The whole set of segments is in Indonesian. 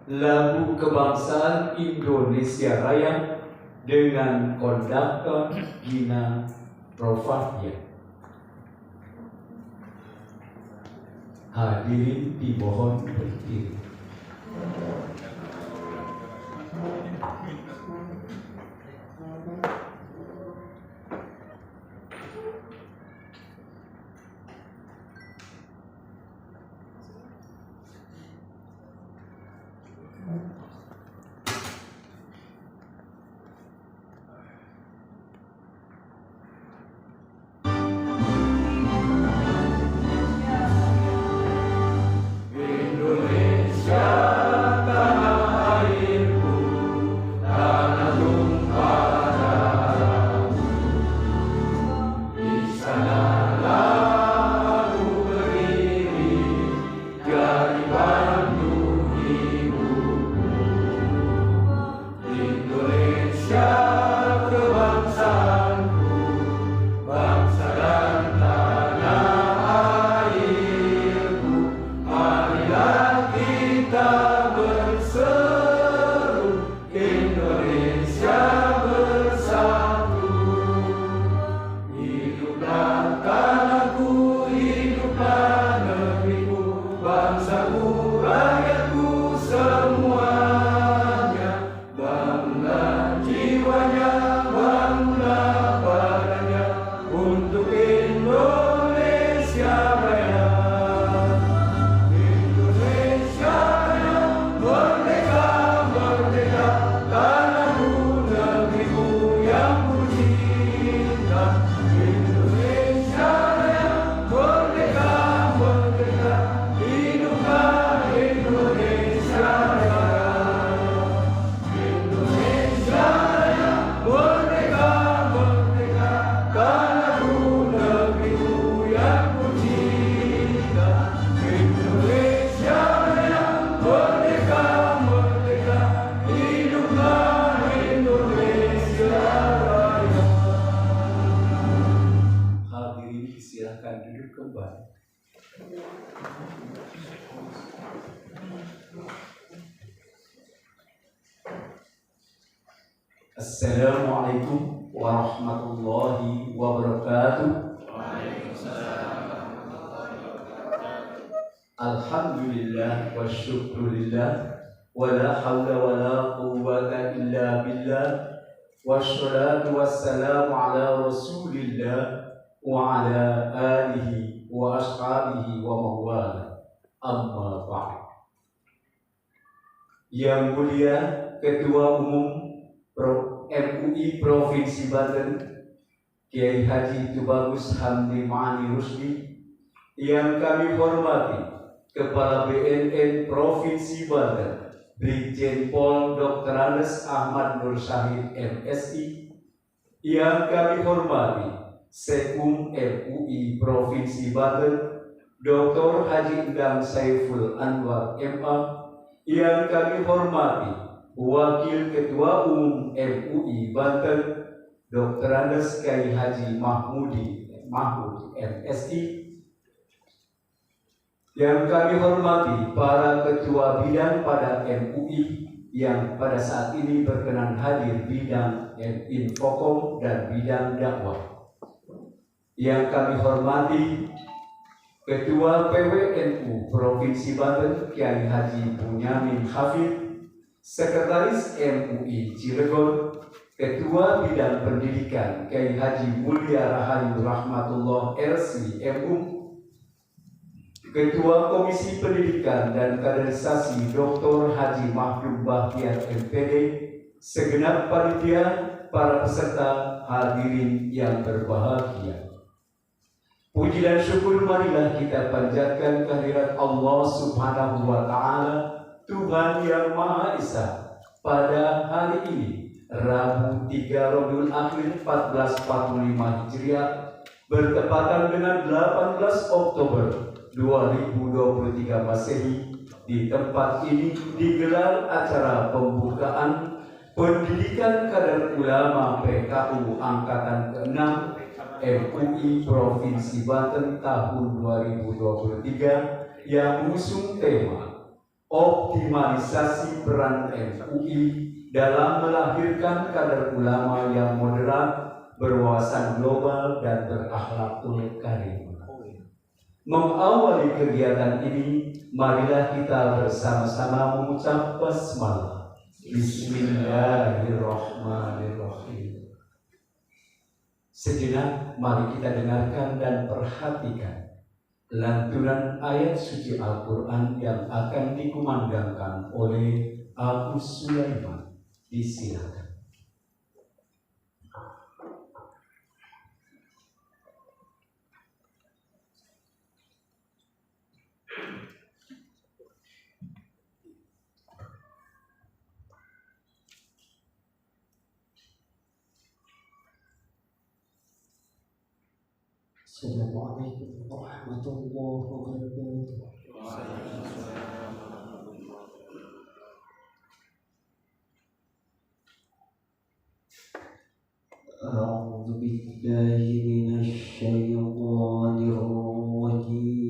lagu kebangsaan Indonesia Raya dengan konduktor Gina Profadia. Hadirin dimohon berdiri. Assalamualaikum warahmatullahi wabarakatuh. Alhamdulillah wa syukurillah wa la hawla wa la quwwata illa billah wa sholatu wassalamu ala rasulillah wa ala alihi wa ashabihi wa mawala, amma ba'd. Yang mulia Ketua Umum MUI Provinsi Banten Kiai Haji Tubagus Hamdi Ma'ani Rusdi, yang kami hormati Kepala BNN Provinsi Banten Brigjen Pol Dr. Andes Ahmad Nur Syahid MSI, yang kami hormati Sekum MUI Provinsi Banten Dr. Haji Endang Saiful Anwar MA, yang kami hormati Wakil Ketua Umum MUI Banten Dr. Andes Kiai Haji Mahmud MSI, yang kami hormati para ketua bidang pada MUI yang pada saat ini berkenan hadir bidang Infokom dan bidang dakwah, yang kami hormati Ketua PWNU Provinsi Banten Kiai Haji Bunyamin Hafid, Sekretaris MUI Cilegon, Ketua Bidang Pendidikan Kiai Haji Mulia Rahayu Rahmatullah LC MU, Ketua Komisi Pendidikan dan Kaderisasi Dr. Haji Mahdum Bahtiar MPD, segenap panitia, para peserta, hadirin yang berbahagia. Puji dan syukur marilah kita panjatkan kehadirat Allah Subhanahu wa Ta'ala, Tuhan yang Maha Esa, pada hari ini Rabu 3 Rabiul Akhir 1445 Hijriah bertepatan dengan 18 Oktober 2023 Masehi. Di tempat ini digelar acara pembukaan Pendidikan Kader Ulama PKU Angkatan ke-6 MUI Provinsi Banten tahun 2023 yang mengusung tema optimalisasi peran MUI dalam melahirkan kader ulama yang moderat, berwawasan global, dan berakhlakul karim. Mengawali kegiatan ini, marilah kita bersama-sama mengucap basmalah. Bismillahirrahmanirrahim. Sejenak mari kita dengarkan dan perhatikan lantunan ayat suci Al-Quran yang akan dikumandangkan oleh Abu Sulaiman. Disilakan. Assalamualaikum warahmatullahi wabarakatuh. A'udzu billahi minasy syaithanir rajim.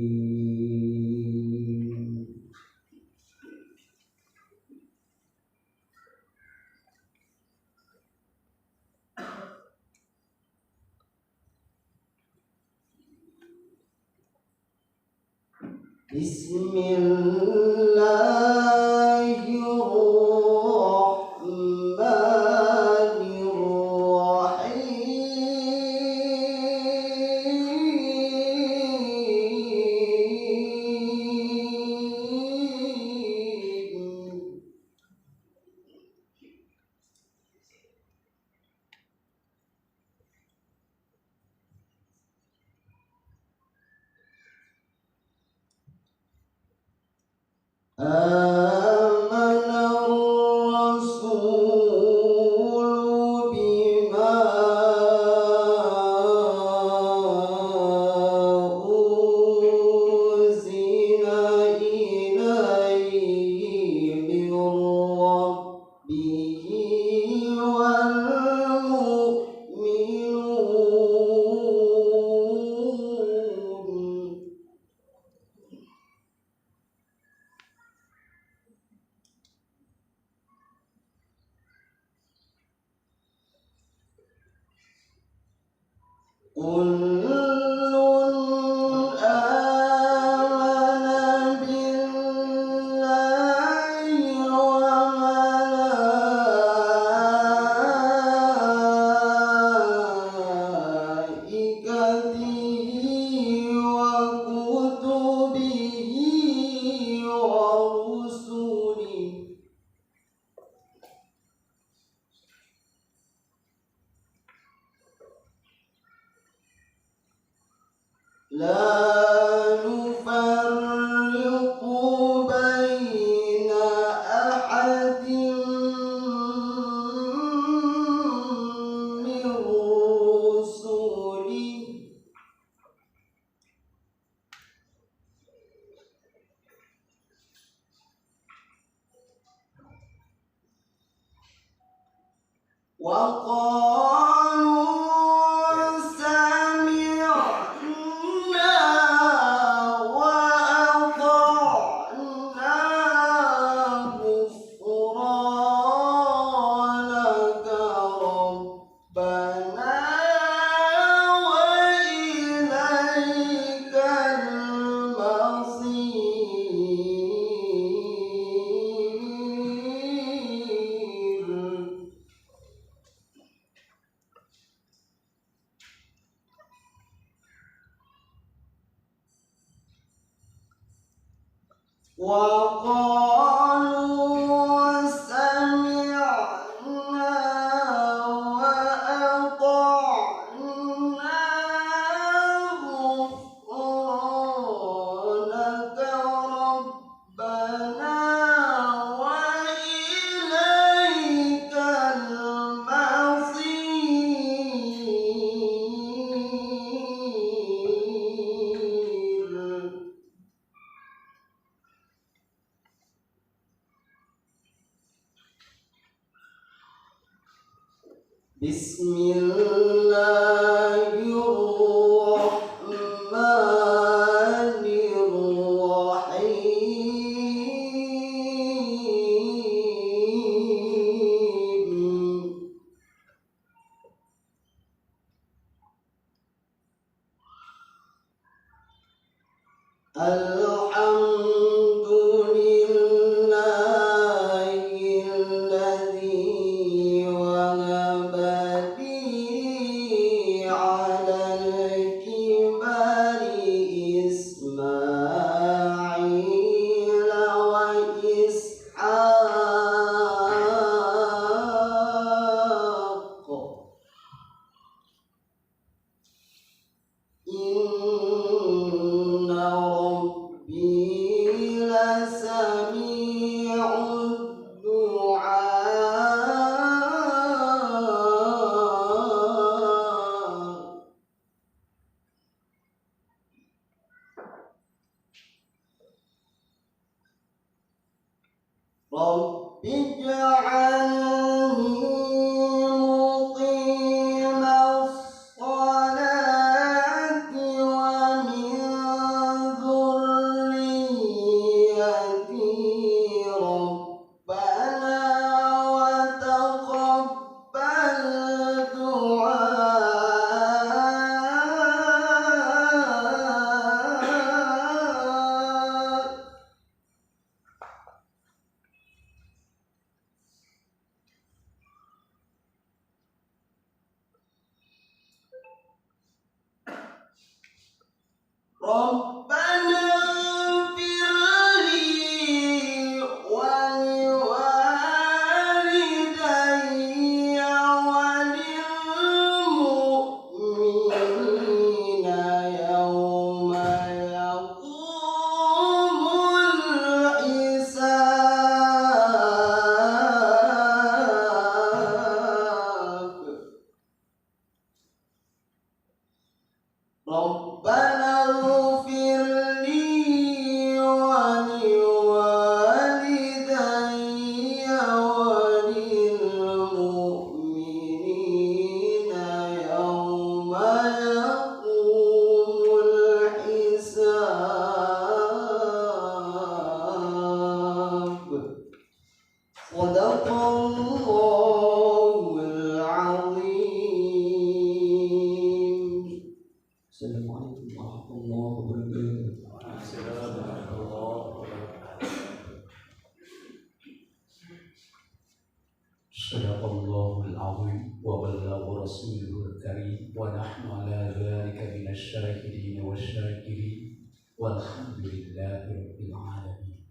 Sadaqallahul azim wa ballagha rasulul karim wa nahnu ala dzalika minasyahidin wasyakirin walhamdulillahi rabbil alamin.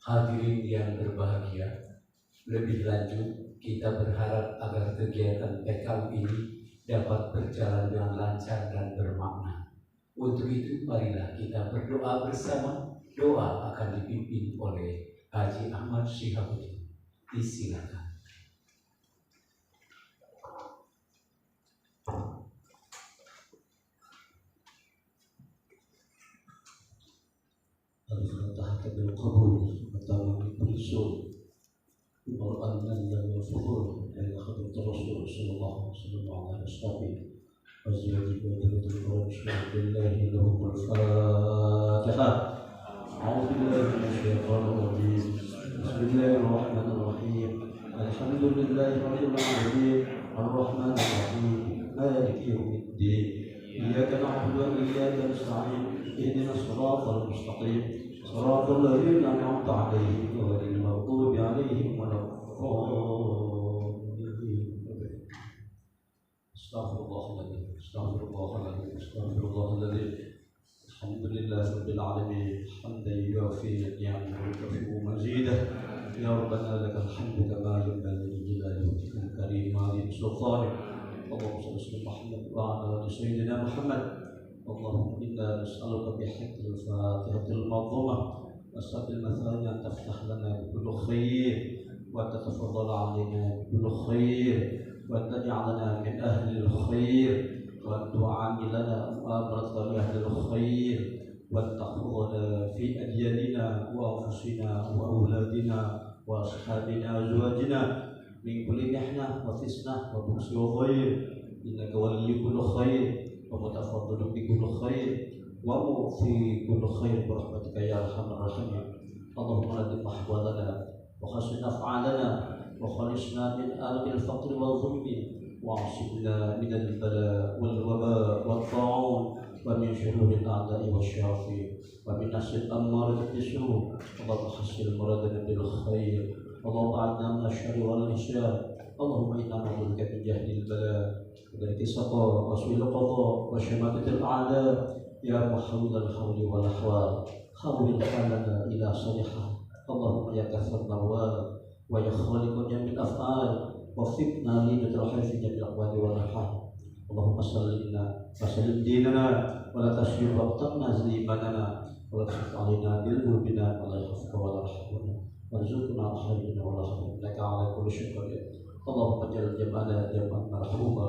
Hadirin yang berbahagia, lebih lanjut kita berharap agar kegiatan PKU ini dapat berjalan dengan lancar dan bermakna. Untuk itu marilah kita berdoa bersama. Doa akan dipimpin oleh Haji Ahmad Syihabuddin. Disilakan. Al-Fatihah bil qabul pertama bersul Al-Qur'an dan al-Fuhur dari Khadim Rasul sallallahu alaihi wasallam azwaji wa dzurriyyati billahi lahum al-Fatihah. A'udzu billahi minasyaitonir rajim. Bismillahirrahmanirrahim. Alhamdulillahi rabbil alamin. Ar-Rahmanir Rahim. Maliki yaumiddin. Iyyaka na'budu wa iyyaka nasta'in. اهدنا الصراط المستقيم صراط الذين أنعمت عليهم غير المغضوب عليهم ولا الضالين. استغفر الله العظيم استغفر الله العظيم استغفر الله العظيم. الحمد لله رب العالمين حمدا يوافي نعمه ويكافئ مزيده. يا ربنا لك الحمد كما ينبغي لجلال وجهك الكريم وعظيم سلطانك. اللهم صل على محمد وعلى ال سيدنا محمد. اللهم إنا نسألك بحق الفاتحة المنظومة وسط المثاني أن تفتح لنا بكل خير وتتفضل علينا بكل خير وأن تجعلنا من أهل الخير وأن تعاملنا مؤامرة لأهل الخير وأن تحفظنا في أدياننا وأنفسنا وأولادنا وأصحابنا وأزواجنا من كل محنة وفتنة وبؤس وضير إنك ولي كل خير ومتفضل بكل خير وموفي كل خير برحمتك يا ارحم الراحمين. اللهم ردد احوالنا وحسن افعالنا وخلصنا من الم الفقر والظلم واعصمنا من البلاء والوباء والطاعون ومن شرور الاعداء والشياطين ومن نفس الاماره بالسوء. اللهم حسن مرادنا بالخير. اللهم اعنا من الشر والنسيان. اللهم انا نعوذ بك من جهل البلاء ودرك السقاء وسوء القضاء وشماتة الأعداء. يا محول الحول والأحوال حول حالنا إلى صالحة اللهم يا كثر النواب ويا خالق جميع الأفعال وفقنا لندرح في جميع الأقوال والأفعال. اللهم صلِّنا وسلم ديننا ولا تشغل وقتنا زيماننا ولا تشق علينا بذنوبنا ولا يخافك ولا يرحمنا وارزقنا خيرنا ولا خير إنك على كل شيء قدير. اللهم اجعل جمعنا جمعا مرحوما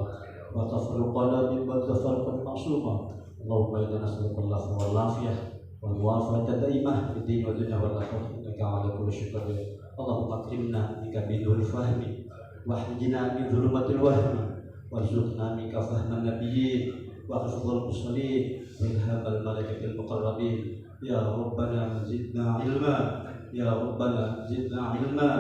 وتفرقنا ممن تفرقا معصوما. اللهم إنا نسألك العفو والعافية والمعافاة دائمة في الدين والدنيا والآخرة إنك على كل شيء قدير. اللهم أكرمنا بك بنور الفهم واحرجنا من ظلمات الوهم وارزقنا منك فهم النبيين وحفظ المرسلين والهام الملائكة المقربين. يا ربنا زدنا علما يا ربنا زدنا علما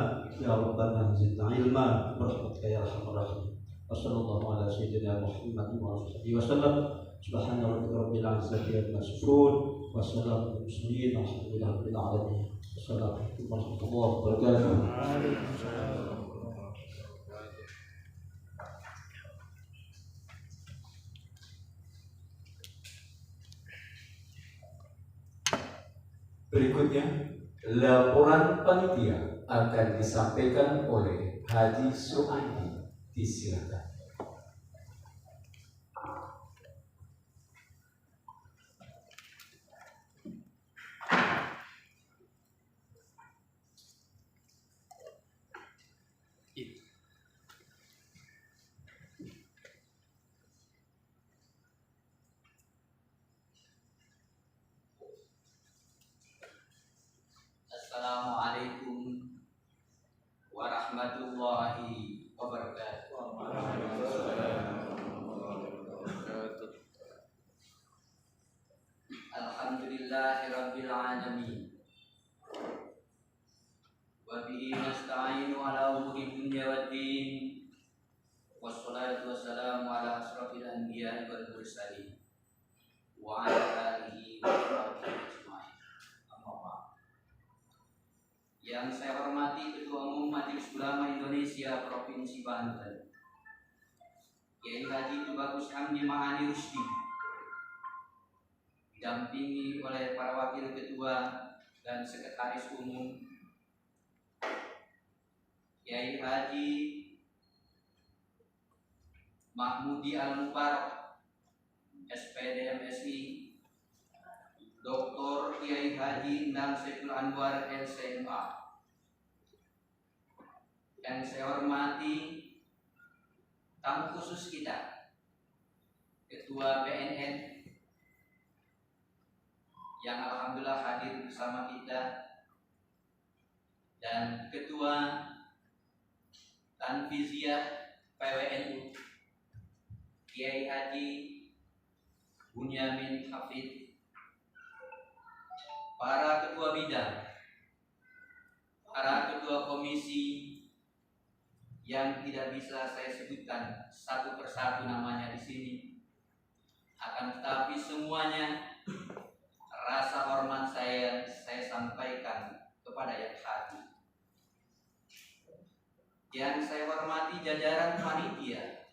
يا ربنا زدنا علما برحمتك يا أرحم الراحمين. وصلى الله على سيدنا محمد وعلى آله وسلم. سبحان ربك رب العزة عما يصفون وسلام على المرسلين والحمد لله رب العالمين. السلام عليكم ورحمة الله وبركاته. Berikutnya, laporan panitia akan disampaikan oleh Haji Suandi. Disilakan. Assalamualaikum warahmatullahi wabarakatuh. Alhamdulillahirabbil alamin. Wa bihi nasta'inu ala umuri dunya waddin. Wassalatu wassalamu ala asrofil anbiya'i wal mursalin wa ala alihi wa sahbihi ajma'in. Amma ba'd. Yang saya hormati Ketua Umum Majelis Ulama Indonesia Provinsi Banten, Kiai Haji Tubagus Hamdi Ma'ani Rusdi, didampingi oleh para wakil ketua dan sekretaris umum, Kiai Haji Mahmudi Al-Mubarak, SPD MSI, Dr. Kiai Haji Endang Saiful Anwar LCMA. Yang saya hormati tamu khusus kita, Ketua BNN yang alhamdulillah hadir bersama kita, dan Ketua Tanfiziyah PWNU Kiai Haji Bunyamin Hafid, para ketua bidang, para ketua komisi yang tidak bisa saya sebutkan satu persatu namanya di sini, akan tetapi semuanya rasa hormat saya sampaikan kepada yang hadir. Yang saya hormati jajaran panitia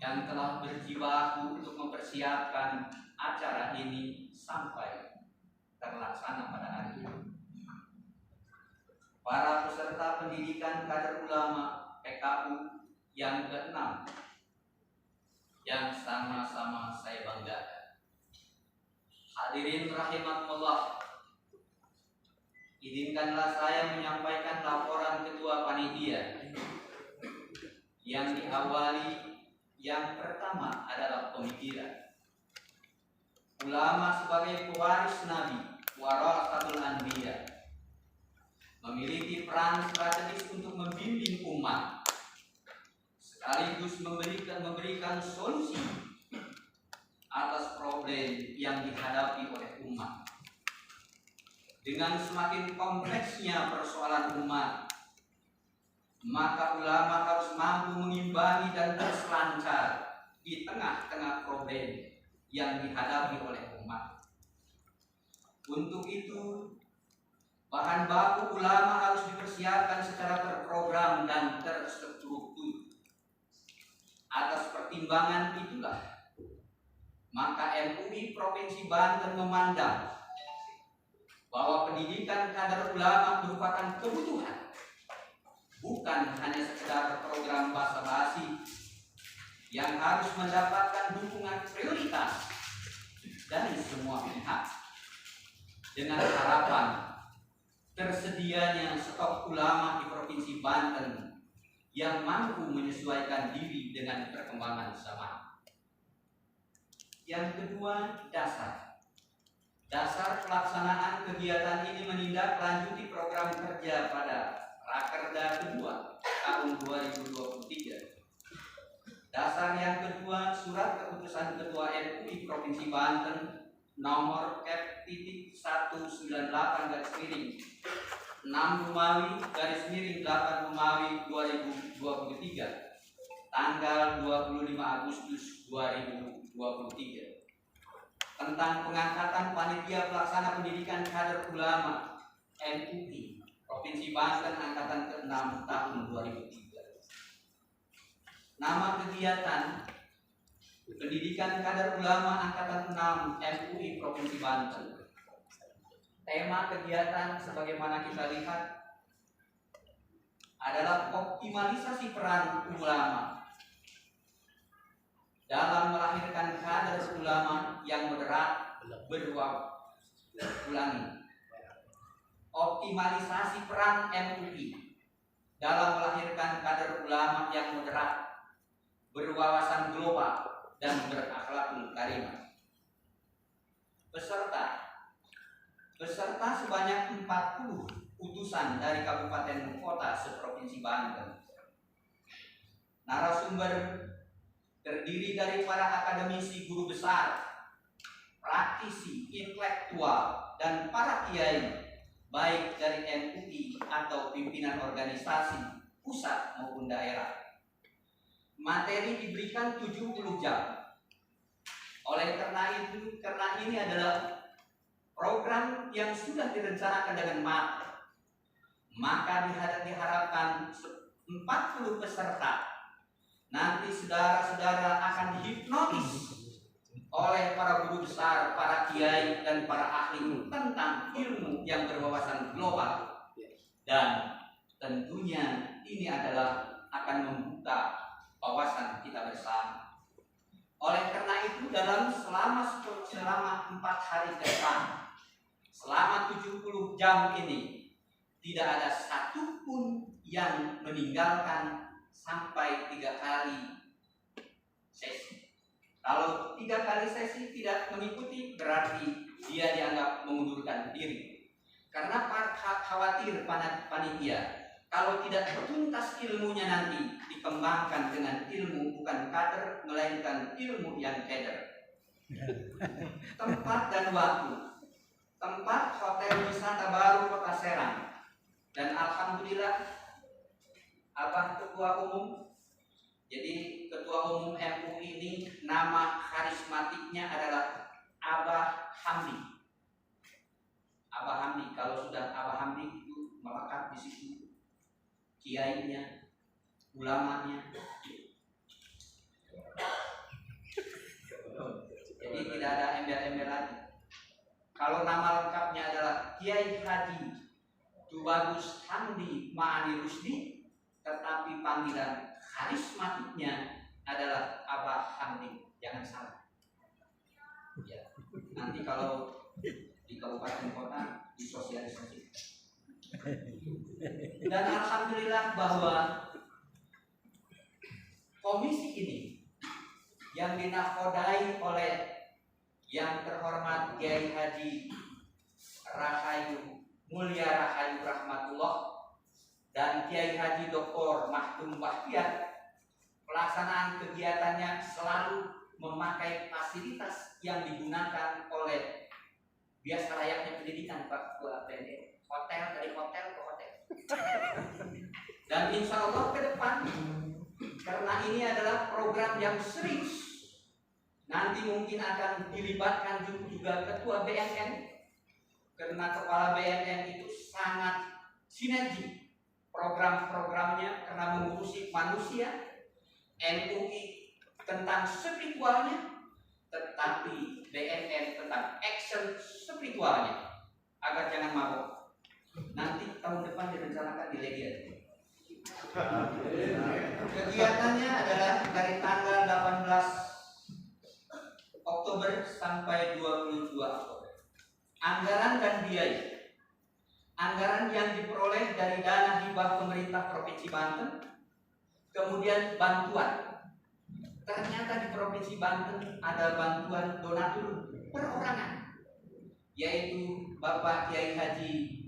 yang telah berjibaku untuk mempersiapkan acara ini sampai terlaksana pada hari ini. Para peserta pendidikan kader ulama PKU yang ke-6 yang sama-sama saya banggakan. Hadirin rahimakumullah, izinkanlah saya menyampaikan laporan ketua panitia yang diawali. Yang pertama adalah pemikiran. Ulama sebagai pewaris Nabi, warasatul anbiya, memiliki peran strategis untuk membimbing umat, sekaligus memberikan solusi atas problem yang dihadapi oleh umat. Dengan semakin kompleksnya persoalan umat, maka ulama harus mampu mengimbangi dan terselancar di tengah-tengah problem yang dihadapi oleh umat. Untuk itu, bahan baku ulama harus dipersiapkan secara terprogram dan terstruktur. Atas pertimbangan itulah, maka MUI Provinsi Banten memandang bahwa pendidikan kader ulama merupakan kebutuhan, bukan hanya sekedar program basa-basi yang harus mendapatkan dukungan prioritas dari semua pihak, dengan harapan tersedianya stok ulama di Provinsi Banten yang mampu menyesuaikan diri dengan perkembangan zaman. Yang kedua, dasar pelaksanaan kegiatan ini menindaklanjuti program kerja pada Rakerda kedua tahun 2023. Dasar yang kedua, surat keputusan Ketua MUI Provinsi Banten nomor F.198/6 Romawi 2023 tanggal 25 Agustus 2023 tentang pengangkatan panitia pelaksana pendidikan kader ulama MUI Provinsi Banten angkatan ke-6 tahun 2003. Nama kegiatan Pendidikan Kader Ulama Angkatan 6 MUI Provinsi Banten. Tema kegiatan sebagaimana kita lihat adalah optimalisasi peran ulama dalam melahirkan kader ulama yang moderat optimalisasi peran MUI dalam melahirkan kader ulama yang moderat, berwawasan global, dan berakhlakul karimah. Peserta sebanyak 40 utusan dari kabupaten kota seprovinsi Banten. Narasumber terdiri dari para akademisi, guru besar, praktisi, intelektual, dan para kiai, baik dari MUI atau pimpinan organisasi pusat maupun daerah. Materi diberikan 70 jam. Oleh karena ini adalah program yang sudah direncanakan dengan matang. Maka diharapkan 40 peserta. Nanti saudara-saudara akan dihipnotis oleh para guru besar, para kiai, dan para ahli tentang ilmu yang berwawasan global. Dan tentunya ini adalah akan membuka wawasan kita bersama. Oleh karena itu selama 4 hari ke depan, selama 70 jam ini, tidak ada satupun yang meninggalkan sampai 3 kali sesi. Kalau 3 kali sesi tidak mengikuti, berarti dia dianggap mengundurkan diri. Karena khawatir panitia kalau tidak tuntas ilmunya nanti dikembangkan dengan ilmu bukan kader, melainkan ilmu yang kader. Tempat dan waktu. Tempat Hotel Wisata Baru Kota Serang. Dan alhamdulillah Abah Ketua Umum. Jadi Ketua Umum MUI ini nama karismatiknya adalah Abah Hamdi. Abah Hamdi, kalau sudah Abah Hamdi itu melekat di situ kiainya, ulamanya. Jadi tidak ada embel-embel lagi. Kalau nama lengkapnya adalah Kiai Haji Tubagus Hamdi Ma'ani Rusdi, tetapi panggilan karismatiknya adalah Abah Hamdi. Jangan salah. Ya. Nanti kalau di kabupaten kota disosialisasi. Dan alhamdulillah bahwa komisi ini yang dinakodai oleh yang terhormat Kiai Haji Rahayu Mulia Rahayu Rahmatullah dan Kiai Haji Dr. Mahtum Bahtiar, pelaksanaan kegiatannya selalu memakai fasilitas yang digunakan oleh biasa layaknya pendidikan Pak Ketua PND. Hotel dari hotel ke hotel. Dan insya Allah ke depan, karena ini adalah program yang serius, nanti mungkin akan dilibatkan juga Ketua BNN, karena Kepala BNN itu sangat sinergi program-programnya karena mengurusi manusia, MUI tentang spiritualnya, tetapi BNN tentang action spiritualnya. agar jangan mabuk. Nanti tahun depan direncanakan di Legian. Kegiatannya adalah dari tanggal 18 Oktober sampai 22 Oktober. Anggaran dan biaya. Anggaran yang diperoleh dari dana hibah pemerintah Provinsi Banten, kemudian bantuan. Ternyata di Provinsi Banten ada bantuan donatur perorangan, yaitu Bapak Kiai Haji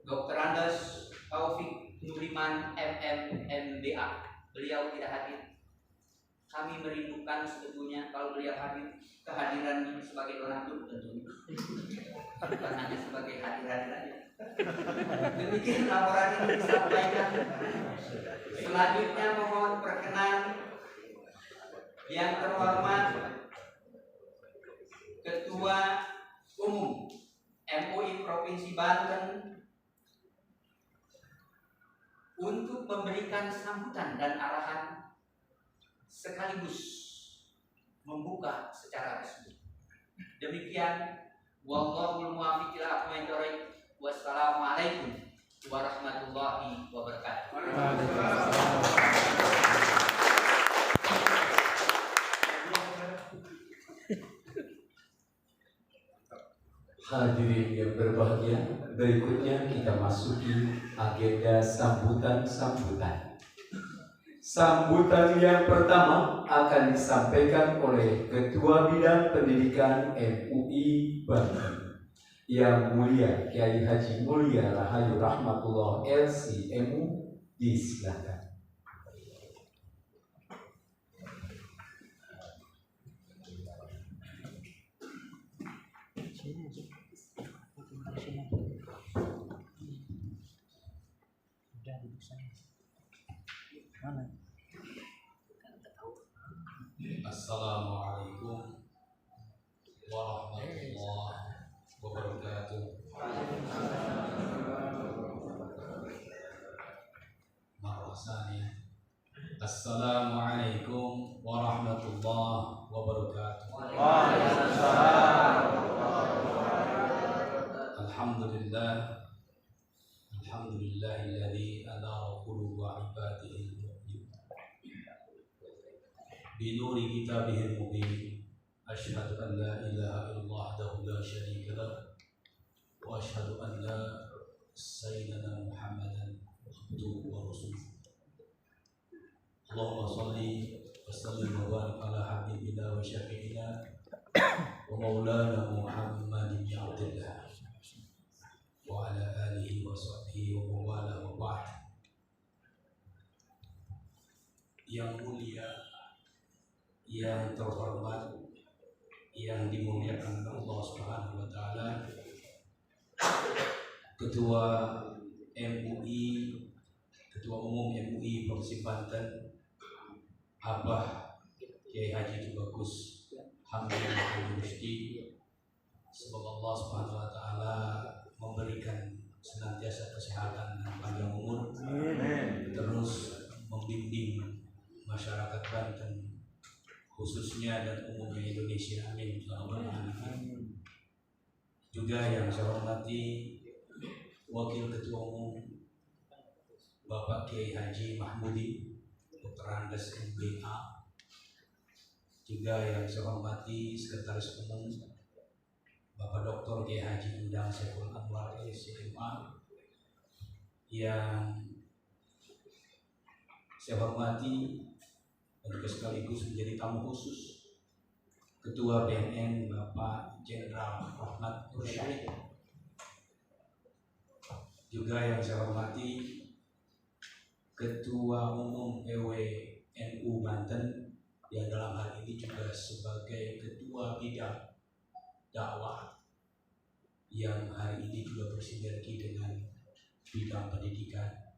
Dr. Andes Taufik Nuriman MM MBA. Beliau tidak hadir. Kami merindukan sebetulnya kalau beliau hadir, kehadiran sebagai donatur tentunya, bukan hanya sebagai hadir-hadir saja. Demikian laporan ini disampaikan. Selanjutnya mohon perkenan yang terhormat Ketua Umum MUI Provinsi Banten untuk memberikan sambutan dan arahan sekaligus membuka secara resmi. Demikian, wallahul muwaffiq ila aqwamit thoriq. Wassalamualaikum warahmatullahi wabarakatuh. Hadirin yang berbahagia, berikutnya kita masuki agenda sambutan-sambutan. Sambutan yang pertama akan disampaikan oleh Ketua Bidang Pendidikan MUI Banten, Yang Mulia Kiai Haji Mulia Rahayu Rahmatullah LCMU. Disilakan. Assalamualaikum warahmatullahi wabarakatuh. Marahsani. Assalamualaikum warahmatullahi wabarakatuh. Alhamdulillah. Alhamdulillahilladzi adara quluba ibadihi binuri kitabihil mubin. Asyhadu an la ilaha illallah wahdahu la syarika lah wa asyhadu anna sayyidina Muhammadan abduhu wa rasuluh. Allahumma shalli wa sallim wa barik ala habibina wa syafi'ina wa maulana Muhammadin bin Abdillah wa ala alihi wa sahbihi wa mawala wa ba'd. Yang mulia, yang terhormat, yang dimuliakan Allah Subhanahu wa taala, Ketua MUI, Ketua Umum MUI Provinsi Banten, Abah Kiai Haji Tubagus Hamdulillah Musti. Semoga Allah Subhanahu wa taala memberikan senantiasa kesehatan dan panjang umur, terus membimbing masyarakat Banten khususnya dan umumnya Indonesia, amin. Juga yang saya hormati Wakil Ketua Umum Bapak Kiai Haji Mahmudi Dr. Andes MBA. Juga yang saya hormati Sekretaris Umum Bapak Dr. Kiai Haji Endang Saiful Anwar LCMA. Yang saya hormati dan juga sekaligus menjadi tamu khusus Ketua BNN Bapak Jenderal Rahmat Nursyahid. Juga yang saya hormati Ketua Umum PWNU Banten, yang dalam hal ini juga sebagai Ketua Bidang Dakwah, yang hari ini juga bersinergi dengan bidang pendidikan.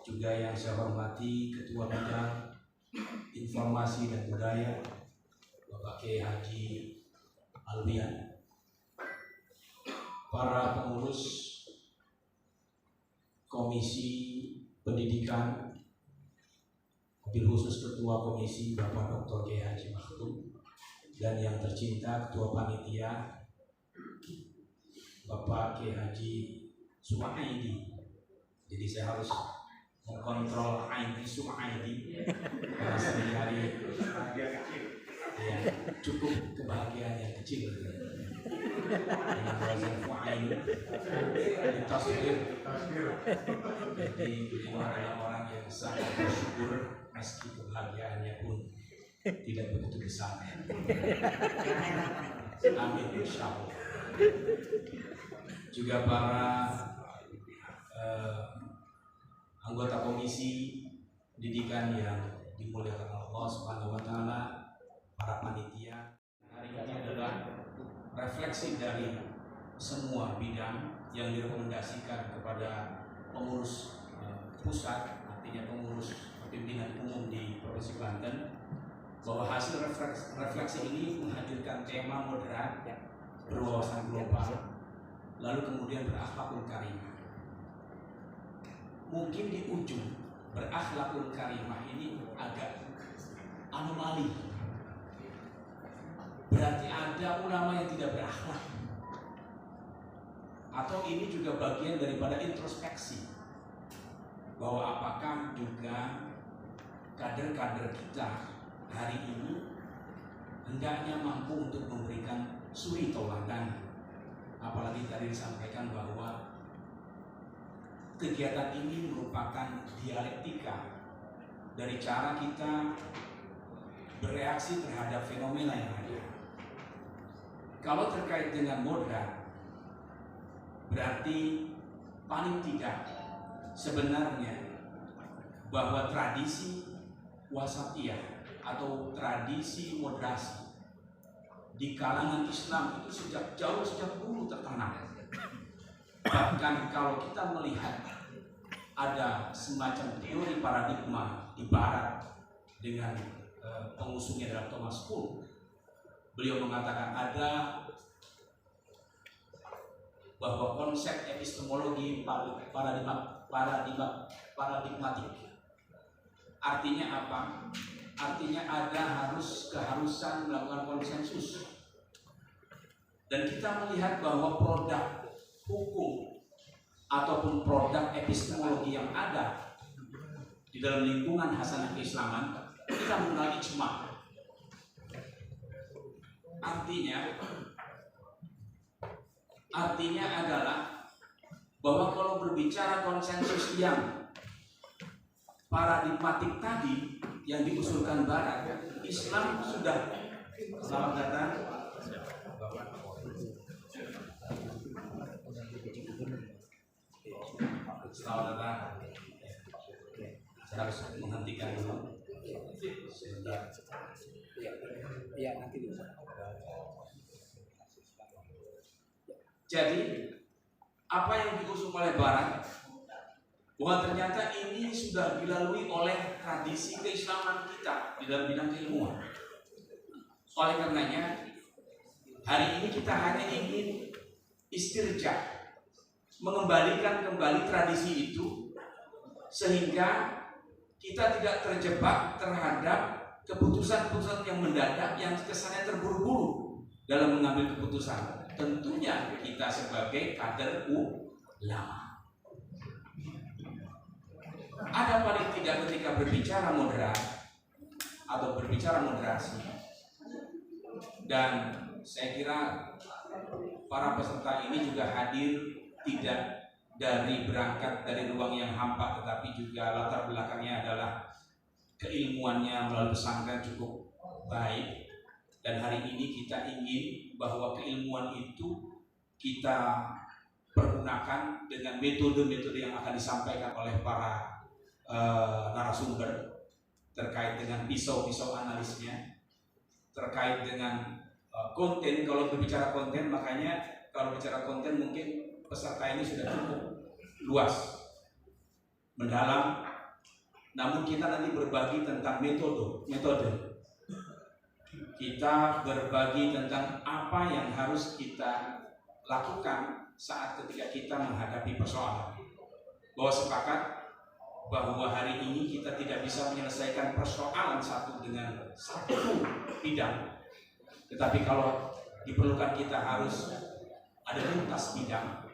Juga yang saya hormati Ketua Bidang Informasi dan Budaya Bapak Kiai Haji Albian, para pengurus Komisi Pendidikan, wabil khusus Ketua Komisi Bapak Dr. Kiai Haji Maktum, dan yang tercinta Ketua Panitia Bapak Kiai Haji Sumaidi. Jadi saya harus mengkontrol Aidi Sumaidi karena sehari-hari ya, cukup kebahagiaan yang kecil dengan wazan fu'ain di tasbih. Jadi beliau adalah orang yang sangat bersyukur meski kebahagiaannya pun tidak begitu besar. Amin insyaallah. Juga para anggota komisi pendidikan yang dimuliakan Allah Subhanahu wa taala, para panitia. Hari ini adalah refleksi dari semua bidang yang direkomendasikan kepada pengurus pusat, artinya pengurus pimpinan umum di Provinsi Banten, bahwa hasil refleksi ini menghadirkan tema moderat, berwawasan global, lalu kemudian berakhlakul karimah. Mungkin di ujung berakhlakul karimah ini agak anomali. Berarti ada ulama yang tidak berakhlak. Atau ini juga bagian daripada introspeksi, bahwa apakah juga kader-kader kita hari ini hendaknya mampu untuk memberikan suri tauladan. Apalagi tadi disampaikan bahwa kegiatan ini merupakan dialektika dari cara kita bereaksi terhadap fenomena yang ada. Kalau terkait dengan moderat, berarti paling tidak sebenarnya bahwa tradisi wasatiyah atau tradisi moderasi di kalangan Islam itu sejak dulu tertanam. Bahkan kalau kita melihat ada semacam teori paradigma di Barat dengan pengusungnya adalah Thomas Kuhn. Beliau mengatakan ada bahwa konsep epistemologi paradigmatik. Artinya apa? Artinya ada keharusan melakukan konsensus. Dan kita melihat bahwa produk hukum ataupun produk epistemologi yang ada di dalam lingkungan hasanah keislaman, kita mengenal ijma. Artinya adalah bahwa kalau berbicara konsensus yang paradigmatik tadi yang diusulkan Barat, Islam sudah, selamat datang, selamat datang. Saya harus menghentikan dulu sebentar. Ya, nanti bisa. Jadi apa yang diusung oleh Barat, bahwa ternyata ini sudah dilalui oleh tradisi keislaman kita di dalam bidang keilmuan. Oleh karenanya hari ini kita hanya ingin istirja, mengembalikan kembali tradisi itu sehingga kita tidak terjebak terhadap keputusan-keputusan yang mendadak yang kesannya terburu-buru dalam mengambil keputusan. Tentunya kita sebagai kader ulama ada paling tidak ketika berbicara moderat atau berbicara moderasi, dan saya kira para peserta ini juga hadir tidak dari berangkat dari ruang yang hampa, tetapi juga latar belakangnya adalah keilmuannya melalui pesantren cukup baik. Dan hari ini kita ingin bahwa keilmuan itu kita pergunakan dengan metode-metode yang akan disampaikan oleh para narasumber terkait dengan pisau-pisau analisnya, terkait dengan konten. Kalau berbicara konten, makanya kalau bicara konten mungkin peserta ini sudah cukup luas, mendalam. Namun kita nanti berbagi tentang metode. Kita berbagi tentang apa yang harus kita lakukan saat ketika kita menghadapi persoalan. Bahwa sepakat bahwa hari ini kita tidak bisa menyelesaikan persoalan satu dengan satu bidang, tetapi kalau diperlukan kita harus ada lintas bidang,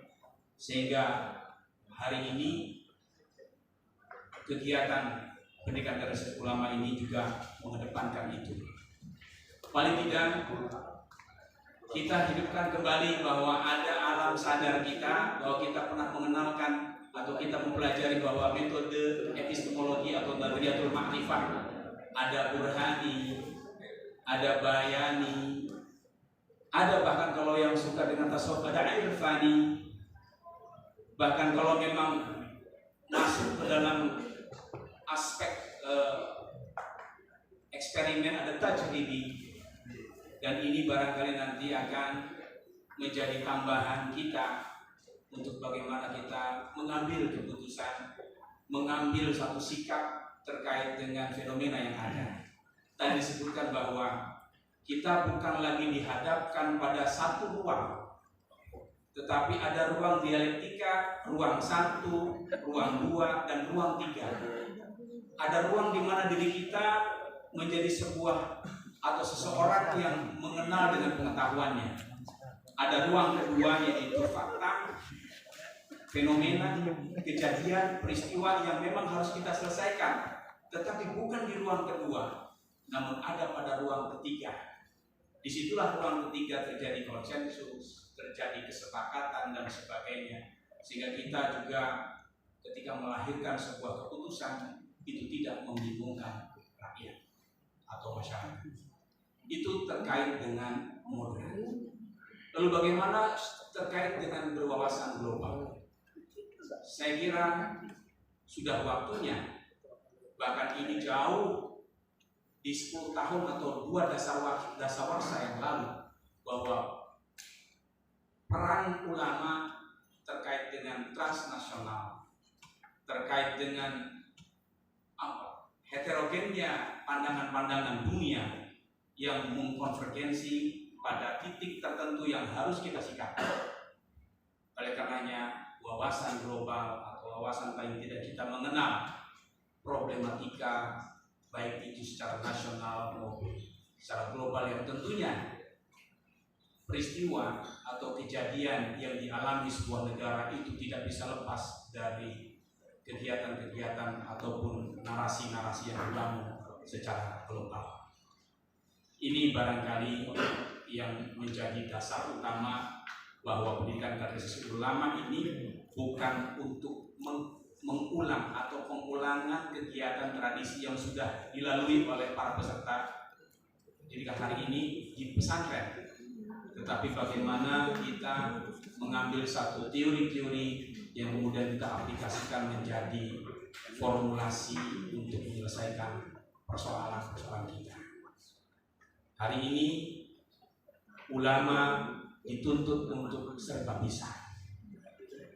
sehingga hari ini kegiatan pendidikan darasat ulama ini juga mengedepankan itu. Paling tidak kita hidupkan kembali bahwa ada alam sadar kita, bahwa kita pernah mengenalkan atau kita mempelajari bahwa metode epistemologi atau nadriyatul ma'rifah, ada burhani, ada bayani, ada bahkan kalau yang suka dengan tasawuf ada irfani, bahkan kalau memang masuk ke dalam aspek eksperimen ada tajribi. Dan ini barangkali nanti akan menjadi tambahan kita untuk bagaimana kita mengambil keputusan, mengambil satu sikap terkait dengan fenomena yang ada. Tadi disebutkan bahwa kita bukan lagi dihadapkan pada satu ruang, tetapi ada ruang dialektika, ruang 1, ruang 2, dan ruang 3. Ada ruang di mana diri kita menjadi sebuah atau seseorang yang mengenal dengan pengetahuannya. Ada ruang kedua yaitu fakta, fenomena, kejadian, peristiwa yang memang harus kita selesaikan, tetapi bukan di ruang kedua, namun ada pada ruang ketiga. Disitulah ruang ketiga terjadi konsensus, terjadi kesepakatan dan sebagainya, sehingga kita juga ketika melahirkan sebuah keputusan itu tidak membingungkan rakyat atau masyarakat. Itu terkait dengan modern. Lalu bagaimana terkait dengan berwawasan global? Saya kira sudah waktunya, bahkan ini jauh di 10 tahun atau 2 dasawarsa yang lalu, bahwa peran ulama terkait dengan transnasional, terkait dengan heterogennya pandangan-pandangan dunia yang mengkonvergensi pada titik tertentu yang harus kita sikapi. Oleh karenanya wawasan global atau wawasan paling tidak kita mengenal problematika baik itu secara nasional maupun secara global yang tentunya peristiwa atau kejadian yang dialami sebuah negara itu tidak bisa lepas dari kegiatan-kegiatan ataupun narasi-narasi yang dibangun secara global. Ini barangkali yang menjadi dasar utama bahwa pendidikan darasat ulama ini bukan untuk mengulang atau pengulangan kegiatan tradisi yang sudah dilalui oleh para peserta pendidikan hari ini di pesantren, tetapi bagaimana kita mengambil satu teori-teori yang kemudian kita aplikasikan menjadi formulasi untuk menyelesaikan persoalan-persoalan kita. Hari ini ulama dituntut untuk serba bisa.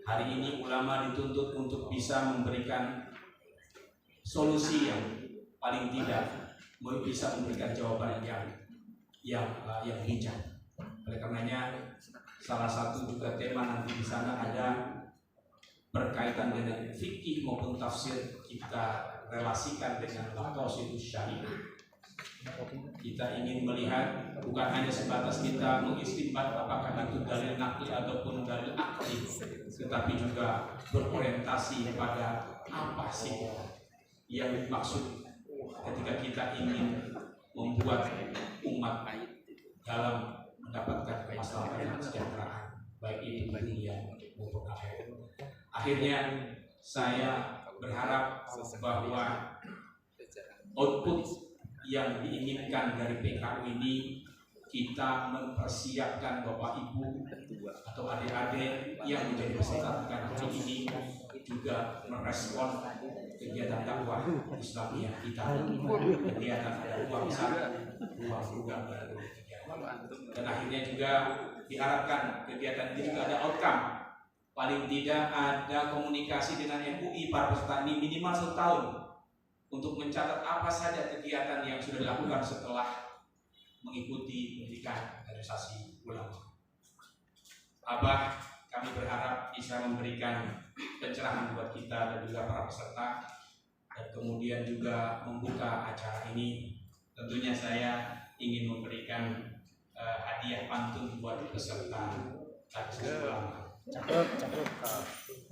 Hari ini ulama dituntut untuk bisa memberikan solusi yang paling tidak bisa memberikan jawaban yang bijak. Oleh karenanya salah satu juga tema nanti di sana ada berkaitan dengan fikih maupun tafsir, kita relasikan dengan maqasidus syariah. Kita ingin melihat bukan hanya sebatas kita mengistinbat apakah itu dalil naqli ataupun dalil akli, tetapi juga berorientasi pada apa sih yang dimaksud ketika kita ingin membuat umat dalam mendapatkan kemaslahatan dan kesejahteraan baik itu dunia maupun akhirat. Akhirnya saya berharap bahwa output yang diinginkan dari PKU ini kita mempersiapkan Bapak Ibu atau adik-adik yang menjadi peserta PKU ini juga merespon kegiatan dakwah Islamiyah kita, kegiatan ada ruang besar, ruang juga baru, dan akhirnya juga diharapkan kegiatan ini juga ada outcome. Paling tidak ada komunikasi dengan MUI para peserta ini minimal 1 tahun untuk mencatat apa saja kegiatan yang sudah dilakukan setelah mengikuti pendidikan organisasi ulama. Abah, kami berharap bisa memberikan pencerahan buat kita dan juga para peserta, dan kemudian juga membuka acara ini. Tentunya saya ingin memberikan hadiah pantun buat peserta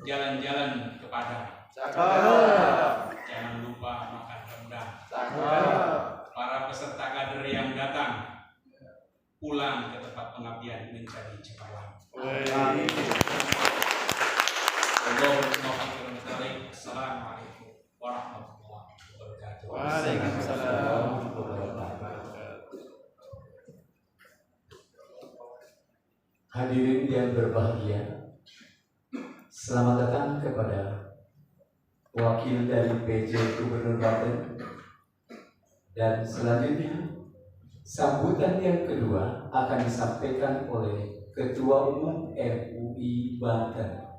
Jalan-jalan ke Padang. Jangan lupa makan rendang. Para peserta kader yang datang pulang ke tempat pengabdian menjadi cemerlang. Assalamualaikum warahmatullahi wabarakatuh. Waalaikumsalam. Hadirin yang berbahagia, selamat datang kepada wakil dari PJ Gubernur Banten. Dan selanjutnya sambutan yang kedua akan disampaikan oleh Ketua Umum MUI Banten.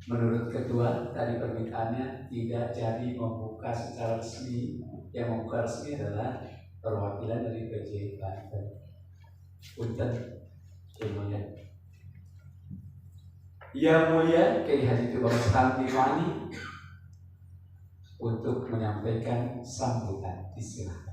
Menurut Ketua, tadi permintaannya tidak jadi membuka secara resmi. Yang membuka resmi adalah perwakilan dari PJ Banten. Punten. Yang mulia Kiai Haji Tubang Santiwani untuk menyampaikan sambutan. Silakan.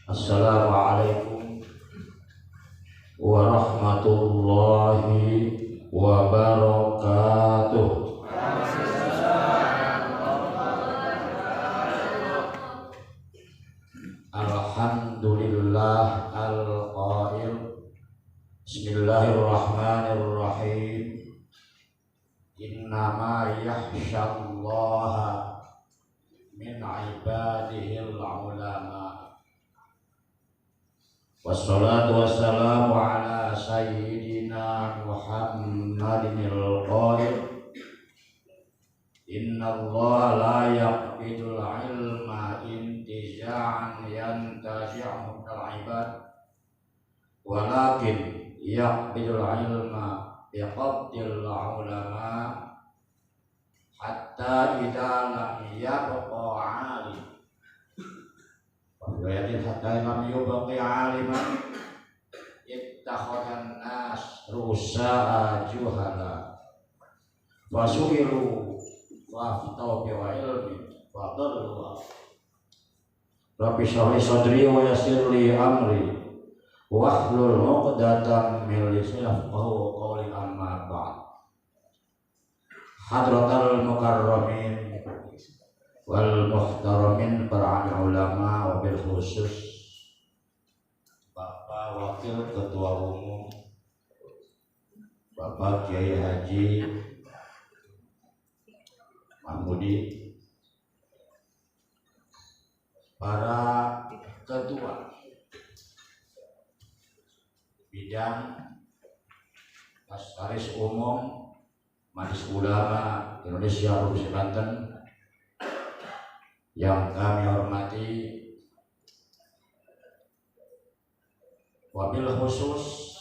Assalamualaikum warahmatullahi wabarakatuh. Alhamdulillah al-qail. Bismillahirrahmanirrahim. Innama yakhshallaha min ibadihil ulama. Wassalatu wassalamu ala sayyidina Muhammadinil qail. Innallaha la yaqbidul ilma intiza'an yantazi'u al-ibad, walakin yaqbidul ilma biqabdil ulama hatta idza lam yabqa 'alim. Walakin hatta lam yabqa 'aliman ittakhadhan nas rusa'a juhala fasu'ilu wa fitau bi ilmi wa dallu. Rabbi shrah li sadri wa yassir li amri wahlul 'uqdatam min lisani yafqahu qawli. Amma ba'd. Hadratal mukarramin wal muhtaramin para ulama, wabil khusus Bapak Wakil Ketua Umum Bapak Kiai Haji Mahmudi, para ketua bidang Sekretaris Umum Majelis Ulama Indonesia Provinsi Banten yang kami hormati, wabil khusus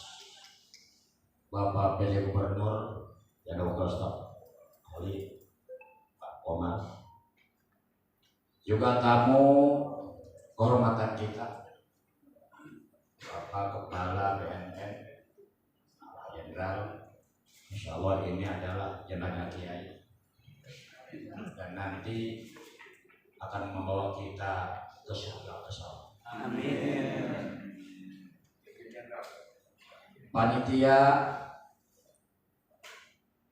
Bapak PJ Gubernur dan Wakil Staf Ahli Pak Komar, juga tamu kehormatan kita Bapak Kepala BNN Jenderal. Insya Allah ini adalah jenazah Kiai dan nanti akan membawa kita ke surga bersama. Amin. Panitia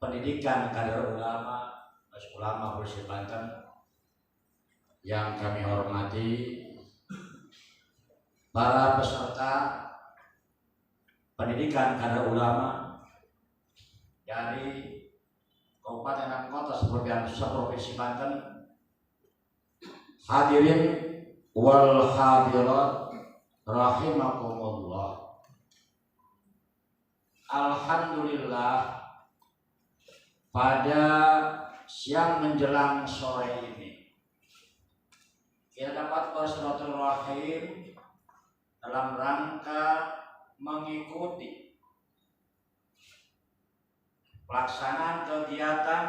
pendidikan kader ulama Majelis Ulama Provinsi Banten yang kami hormati, para peserta pendidikan kader ulama dari Kabupaten dan Kota seprovinsi Banten, hadirin wal hadirat rahimakumullah. Alhamdulillah, pada siang menjelang sore ini kita dapat bersilaturahim dalam rangka mengikuti pelaksanaan kegiatan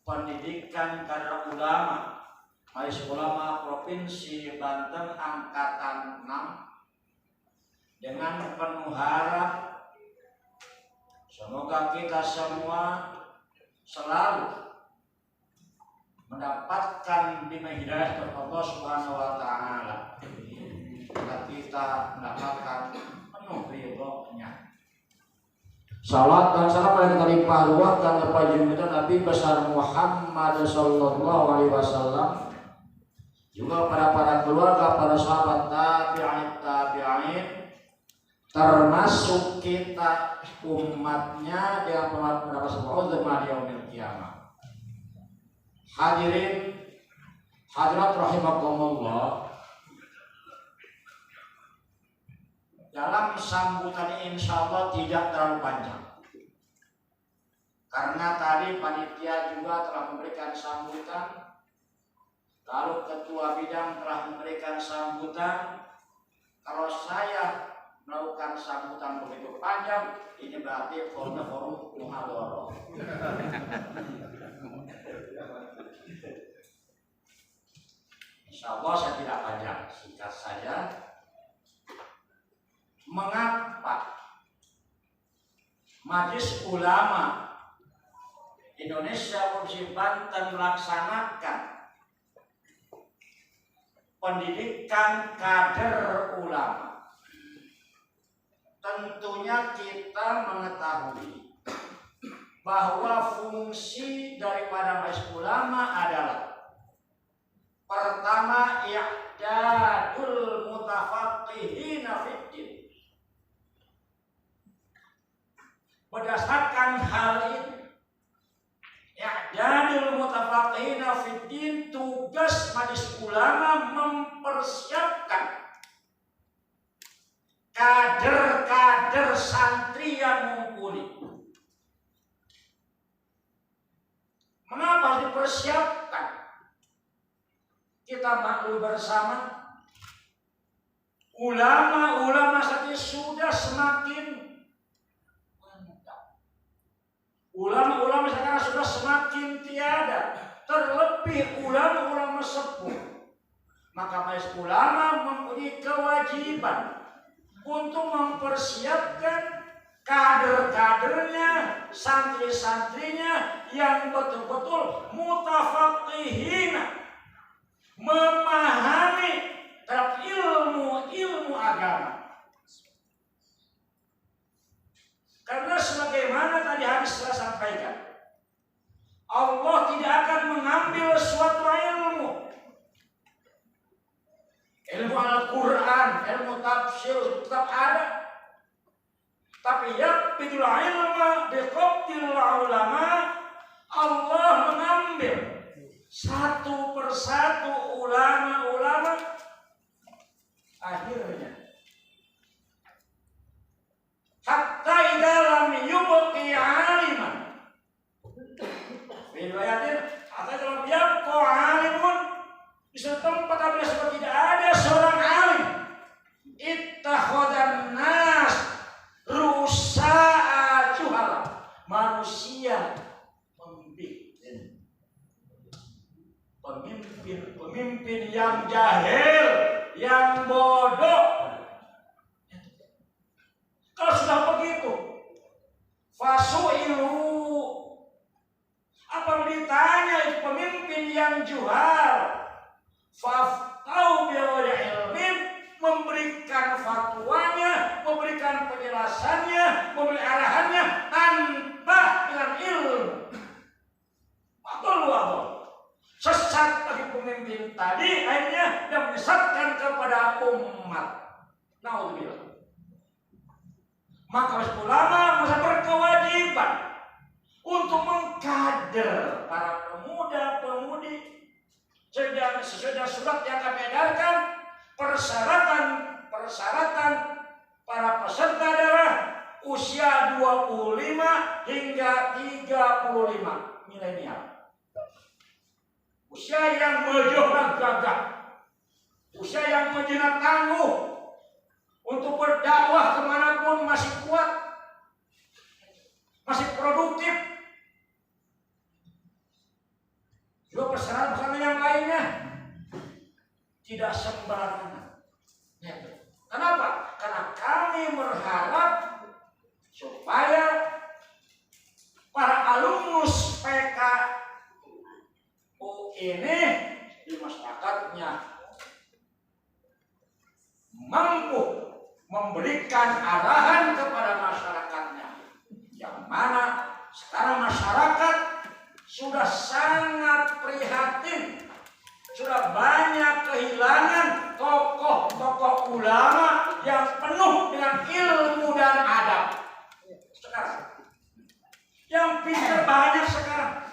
pendidikan kader ulama Majelis Ulama Provinsi Banten Angkatan 6 dengan penuh harap semoga kita semua selalu mendapatkan bimbingan hidayah dari Allah Subhanahu wa taala. Kita mendapatkan penuh ridho-Nya. Salat dan salam pada kita limpahkan kepada junjungan Nabi besar Muhammad sallallahu alaihi wasallam, juga pada para keluarga, para sahabat tabi'in, termasuk kita umatnya yang mendapat sebuah uzma di yaumil qiyamah. Hadirin hadirat rahimakumullah, dalam sambutan ini insyaallah tidak terlalu panjang, karena tadi panitia juga telah memberikan sambutan, lalu ketua bidang telah memberikan sambutan. Kalau saya melakukan sambutan begitu panjang, ini berarti forum muhadharah. Insya Allah saya tidak panjang, singkat saja. Mengapa Majelis Ulama Indonesia Provinsi Banten melaksanakan pendidikan kader ulama? Tentunya kita mengetahui bahwa fungsi daripada Majelis Ulama adalah pertama, i'dadul mutafaqqihina fiddin. Berdasarkan hal ini, i'dadul mutafaqqihina fiddin, tugas Majelis Ulama mempersiapkan kader-kader santri yang mumpuni. Mengapa dipersiapkan? Kita maklum bersama, ulama-ulama saat ini sudah semakin meningkat. Ulama-ulama sekarang sudah semakin tiada, terlebih ulama-ulama sepuh. Maka Majelis Ulama mempunyai kewajiban untuk mempersiapkan kader-kadernya, santri-santrinya yang betul-betul mutafaqqihina, memahami terhadap ilmu agama. Karena sebagaimana tadi hadis saya sampaikan, Allah tidak akan mengambil suatu ilmu Al-Quran, ilmu tafsir tetap ada, tapi yaqbidul ilma biqabdil ulama. Allah mengambil satu persatu ulama-ulama, akhirnya hatta idza lam yubqi aliman, riwayatin hatta lam yabqa alimun, di suatu tempat apabila sudah tidak ada seorang alim, ittakhadhan nas rusa'a juhala, manusia pemimpin yang jahil, yang bodoh. Kalau sudah begitu, fasu'ilu, apa ditanya itu pemimpin yang juhal, faftau biwala ilmin, memberikan fatwanya, memberikan penjelasannya, memberi arahannya tanpa dengan ilmu. Allah sesat bagi pemimpin tadi, akhirnya dan menyesatkan kepada umat. Naudzubillah. Maka ulama masa berkewajiban untuk mengkader para pemuda-pemudi sesuai dengan surat yang kami edarkan. Persyaratan para peserta adalah usia 25 hingga 35 milenial. Usia yang menjohrak gagah, usia yang menjinak tangguh untuk berdakwah kemanapun masih kuat. masih produktif. Juga persyaratan yang lainnya tidak sembarangan. Kenapa? Karena kami berharap supaya para alumnus PKU ini di masyarakatnya mampu memberikan arahan kepada masyarakatnya, yang mana sekarang masyarakat sudah sangat prihatin, sudah banyak kehilangan tokoh-tokoh ulama yang penuh dengan ilmu dan adab. Sekarang yang pintar banyak sekarang,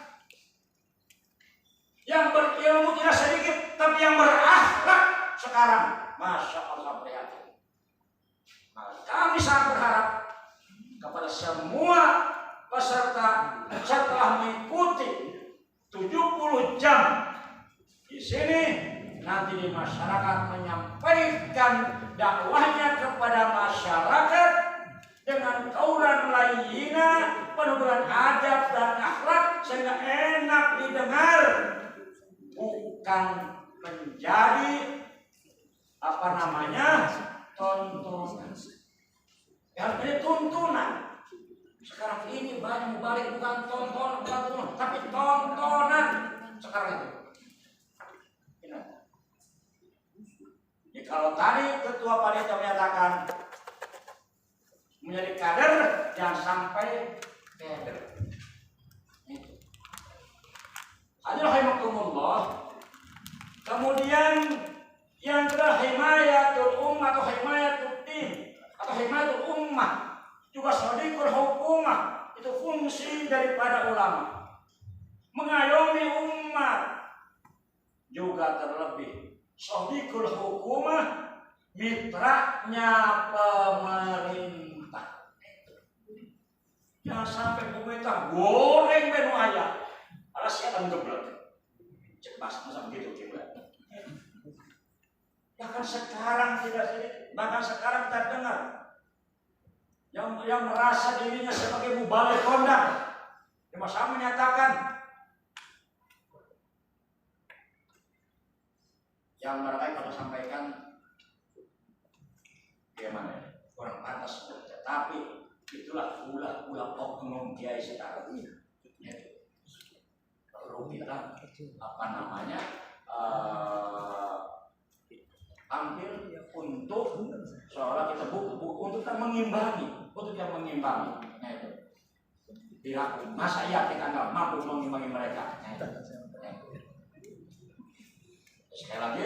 yang berilmu tidak sedikit, tapi yang berakhlak sekarang, masya Allah, prihatin. Nah, kami sangat berharap kepada semua peserta setelah mengikuti 70 jam di sini, nanti di masyarakat menyampaikan dakwahnya kepada masyarakat dengan qaulan layyina, penuh dengan adab dan akhlak sehingga enak didengar, bukan menjadi tontonan. Yang ini tuntunan. Sekarang ini banyak balik bukan tontonan, tapi tontonan sekarang itu. Jadi kalau tadi ketua panitia menyatakan menjadi kader, jangan sampai kader. Alhamdulillah. Kemudian yang kedua, himayatul ummah atau himayatul din atau himayatul ummah, juga shadiqul hukumah, itu fungsi daripada ulama, mengayomi umat. Juga terlebih shadiqul hukumah, mitranya pemerintah. Jangan sampai pemerintah goreng menu ayam, alas siapa geblek. Cepat masa begitu kira. Bahkan sekarang bahkan sekarang kita dengar yang merasa dirinya sebagai mubalik kondang, yang masa menyatakan yang mereka pada sampaikan bagaimana kurang pantas, tetapi itulah ulah oknum kiai sekarang ini. Perlu kita tampil untuk seolah kita buku untuk kita mengimbangi, Nah itu. Tidak, masa iya kita nggak mampu mengimbangi mereka. Nah itu. Sekali lagi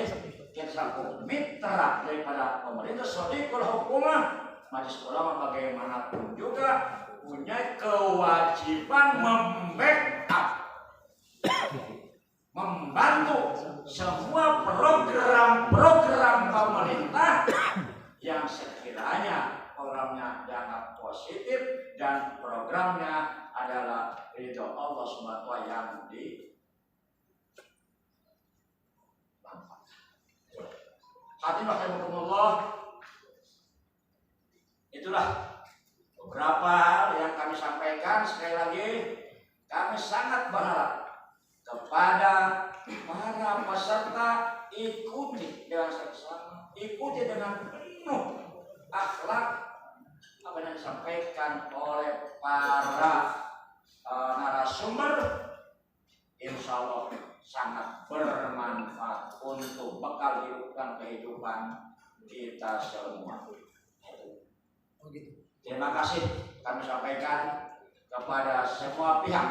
kita selaku mitra daripada pemerintah, shadiqul hukumah, majelis ulama bagaimanapun juga punya kewajiban membantu semua program-program pemerintah yang sekiranya programnya dianggap positif dan programnya adalah ridho Allah Subhanahu wa taala yang Hadirin itulah beberapa yang kami sampaikan. Sekali lagi kami sangat berharap kepada para peserta ikuti dengan seksama, ikuti dengan penuh akhlak apa yang disampaikan oleh para narasumber. Insya Allah sangat bermanfaat untuk bekal kehidupan kita semua. Terima kasih kami sampaikan kepada semua pihak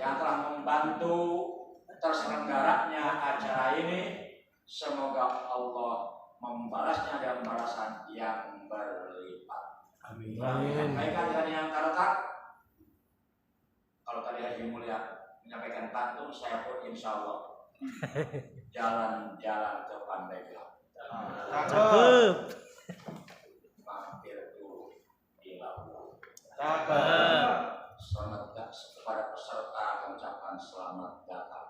yang telah membantu terselenggaranya acara ini. Semoga Allah membalasnya dengan balasan yang berlipat. Amin. Sampaikan tadi yang terletak. Kalau tadi Haji Mulia menyampaikan pantun, saya pun insya Allah jalan-jalan ke Pandeglang. Cakep. Mampir dulu di Labuan. Cakep. Selamat kepada peserta, ucapan selamat datang.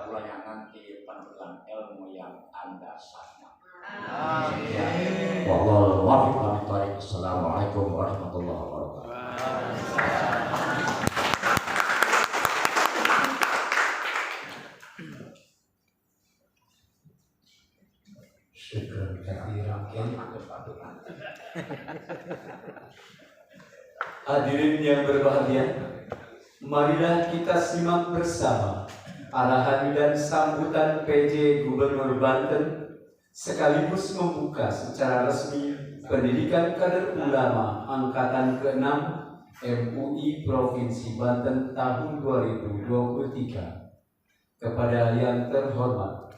Bulan yang nanti penuntut ilmu yang Anda sayang. Amin. Wallahu a'lam bishawab. Assalamualaikum warahmatullahi wabarakatuh. Syukur katsiran. Hadirin yang berbahagia, marilah kita simak bersama arahan dan sambutan PJ Gubernur Banten sekaligus membuka secara resmi pendidikan kader ulama angkatan ke-6 MUI Provinsi Banten tahun 2023. Kepada yang terhormat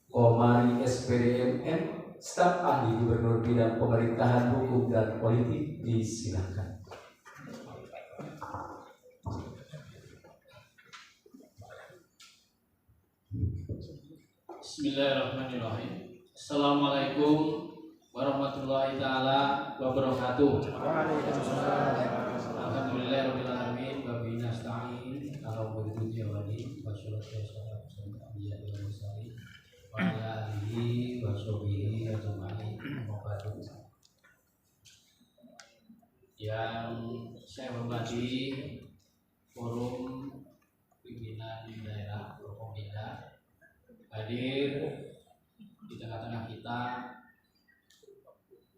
Komari SPDMN, staf ahli Gubernur bidang pemerintahan hukum dan politik, disilakan. Bismillahirrahmanirrahim. Assalamualaikum warahmatullahi taala wabarakatuh. Alhamdulillahirabbil alamin wa bihi nasta'in ala umuri dunya wal din wa salatu wassalamu ala asyrofil mursalin wa ala alihi wa sahbihi ajmain. Yang saya hormati forum pimpinan daerah Provinsi hadir di tengah-tengah kita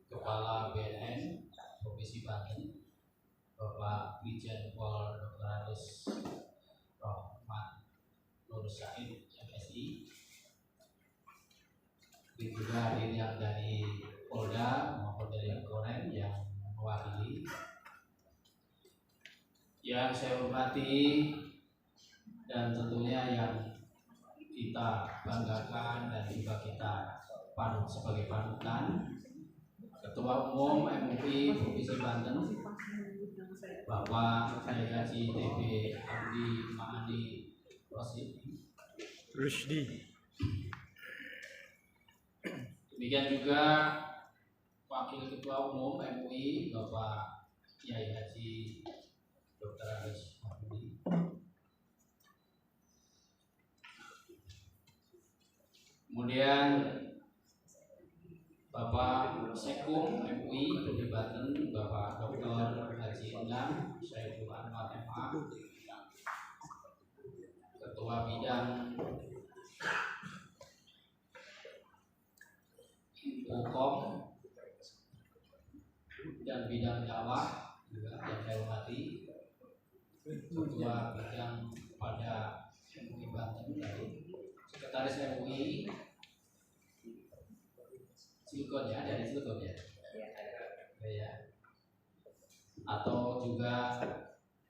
Kepala BNN Provinsi Banten Bapak Brigjen Pol Dr. Andes Rahmat Nur Said MSI, dan juga hadir yang dari Polda maupun dari Korem yang mewakili. Yang saya hormati dan tentunya yang kita banggakan dan juga kita panut sebagai panutan, Ketua Umum MUI Provinsi Banten Bapak Kiai Haji TB Abdi Ma'ani Rusdi. Demikian juga Wakil Ketua Umum MUI Bapak Kiai Haji Dr. Andes Mahmudi. Kemudian Bapak Sekum MUI Provinsi Banten Bapak Dr. Haji Endang Syaiful Anwar MA, Ketua Bidang Hukum dan Bidang Dakwah juga yang saya hormati, Ketua Bidang pada MUI Banten dari Sekretaris MUI Cilegon ya, dari Cilegon ya, ya. Atau juga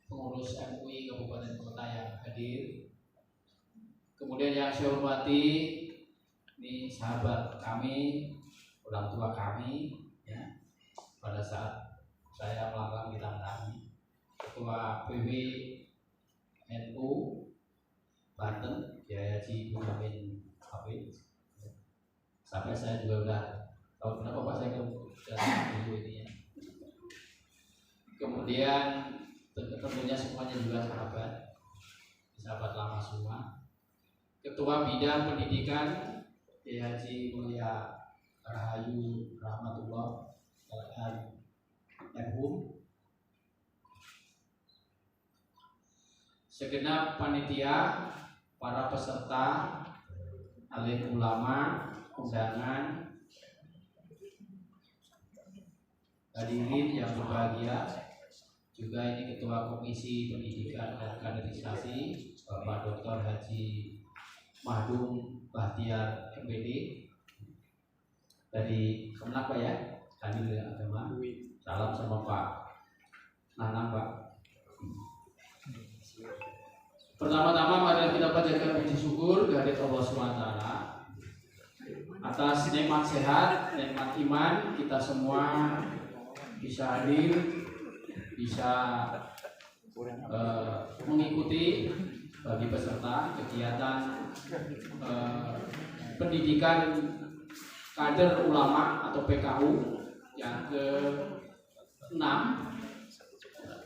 pengurus MUI kabupaten kota yang hadir. Kemudian yang saya hormati ini sahabat kami, orang tua kami ya, pada saat saya melanglang di tangan Ketua PW NU Banten Kiai Haji Muhammad Hafid. Sampai saya juga udah tahu kenapa Pak saya ke ini ya. Kemudian tentunya semuanya juga sahabat lama semua. Ketua Bidang Pendidikan Kiai Haji Mulia Rahayu Rahmatullah MHum, segenap panitia, para peserta, alim ulama, undangan, hadirin yang berbahagia, juga ini Ketua Komisi Pendidikan dan Kaderisasi Bapak Dr. Haji Mahdum Bahtiar MPD dari Kemenak Pak ya, Kadin Agama. Salam sama Pak Nanang Pak. Pertama-tama mari kita panjatkan puji syukur kehadirat Allah SWT atas nikmat sehat, nikmat iman, kita semua bisa hadir, bisa mengikuti bagi peserta kegiatan pendidikan kader ulama atau PKU yang ke-6.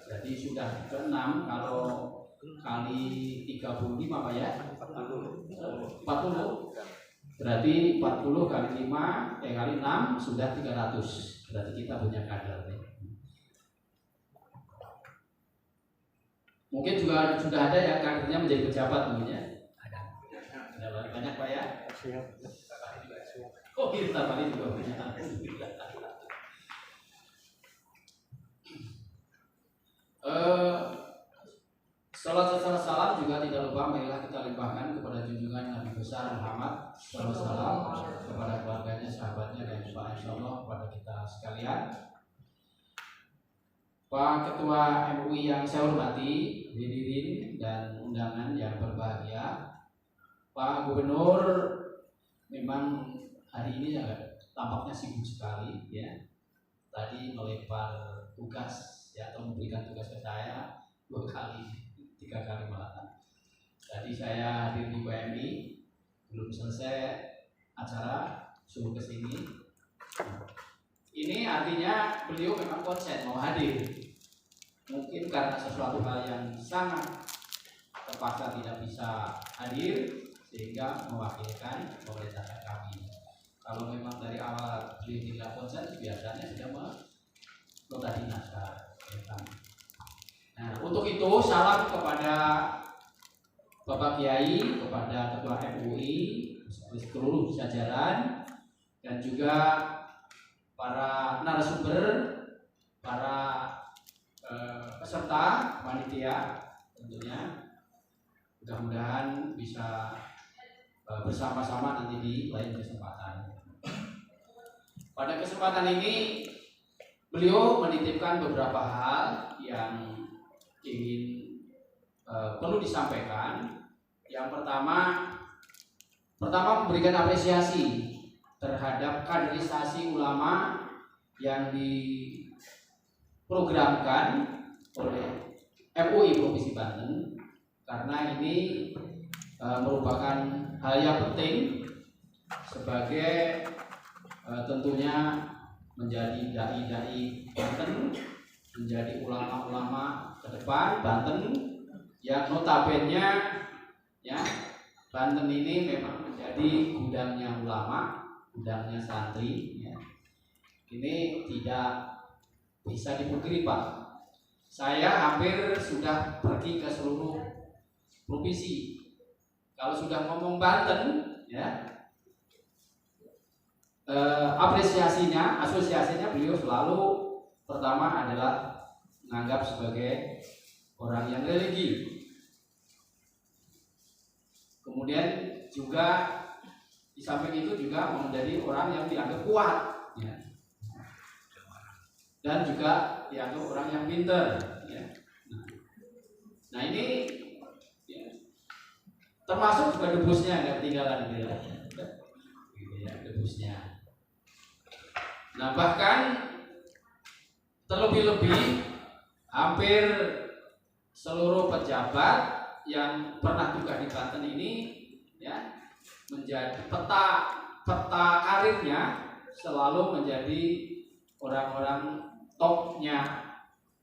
Jadi sudah ke-6 kalau kali 35 Pak ya, 40 berarti 40 kali 5 kali 6 sudah 300, berarti kita punya kader nih. Mungkin juga sudah ada yang kadernya menjadi pejabat mungkin ya. Ada banyak Pak ya. Oh kita paling juga punya. Salat serta salam juga tidak lupa marilah kita limpahkan kepada junjungan Nabi besar Muhammad SAW, kepada keluarganya, sahabatnya, dan juga insyaallah kepada kita sekalian. Pak Ketua MUI yang saya hormati, hadirin dan undangan yang berbahagia, Pak Gubernur memang hari ini tampaknya sibuk sekali ya. Tadi melempar tugas ya, atau memberikan tugas ke saya 2 kali. 3 kali malah. Tadi saya hadir di PMI, belum selesai acara, suruh ke sini. Ini artinya beliau memang konsen mau hadir. Mungkin karena sesuatu hal yang sangat terpaksa tidak bisa hadir, sehingga mewakilkan pemerintahan kami. Kalau memang dari awal beliau tidak konsen, biasanya sudah menota dinas kami. Nah, untuk itu salam kepada Bapak Kiai, kepada Ketua MUI, seluruh jajaran, dan juga para narasumber, para peserta panitia, tentunya mudah-mudahan bisa bersama-sama nanti di lain kesempatan. Pada kesempatan ini beliau menitipkan beberapa hal yang ingin perlu disampaikan. Yang pertama memberikan apresiasi terhadap kaderisasi ulama yang diprogramkan oleh MUI Provinsi Banten, karena ini merupakan hal yang penting sebagai tentunya menjadi dai-dai Banten, menjadi ulama-ulama ke depan Banten yang notabene ya, Banten ini memang menjadi gudangnya ulama, gudangnya santri ya. Ini tidak bisa dipungkiri Pak. Saya hampir sudah pergi ke seluruh provinsi. Kalau sudah ngomong Banten ya, asosiasinya beliau selalu pertama adalah menganggap sebagai orang yang religi. Kemudian juga di samping itu juga menjadi orang yang dianggap kuat ya. Dan juga dianggap orang yang pintar ya. Nah ini ya, termasuk juga debusnya nggak ketinggalan gitu ya, debusnya. Nah bahkan terlebih-lebih hampir seluruh pejabat yang pernah juga di Banten ini ya, menjadi peta karirnya selalu menjadi orang-orang topnya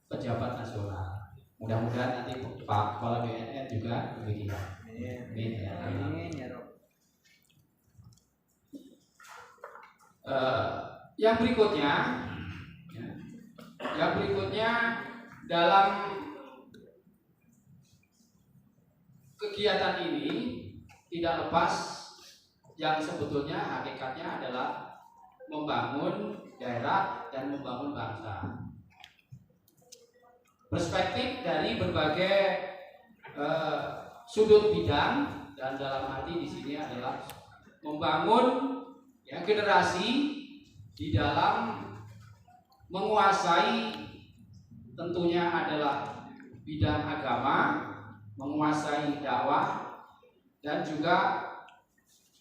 pejabat nasional. Mudah-mudahan nanti Pak Kepala BNN juga demikian. Amin ya. Yang berikutnya dalam kegiatan ini tidak lepas yang sebetulnya hakikatnya adalah membangun daerah dan membangun bangsa. Perspektif dari berbagai sudut bidang, dan dalam arti di sini adalah membangun ya, generasi di dalam menguasai tentunya adalah bidang agama, menguasai dakwah, dan juga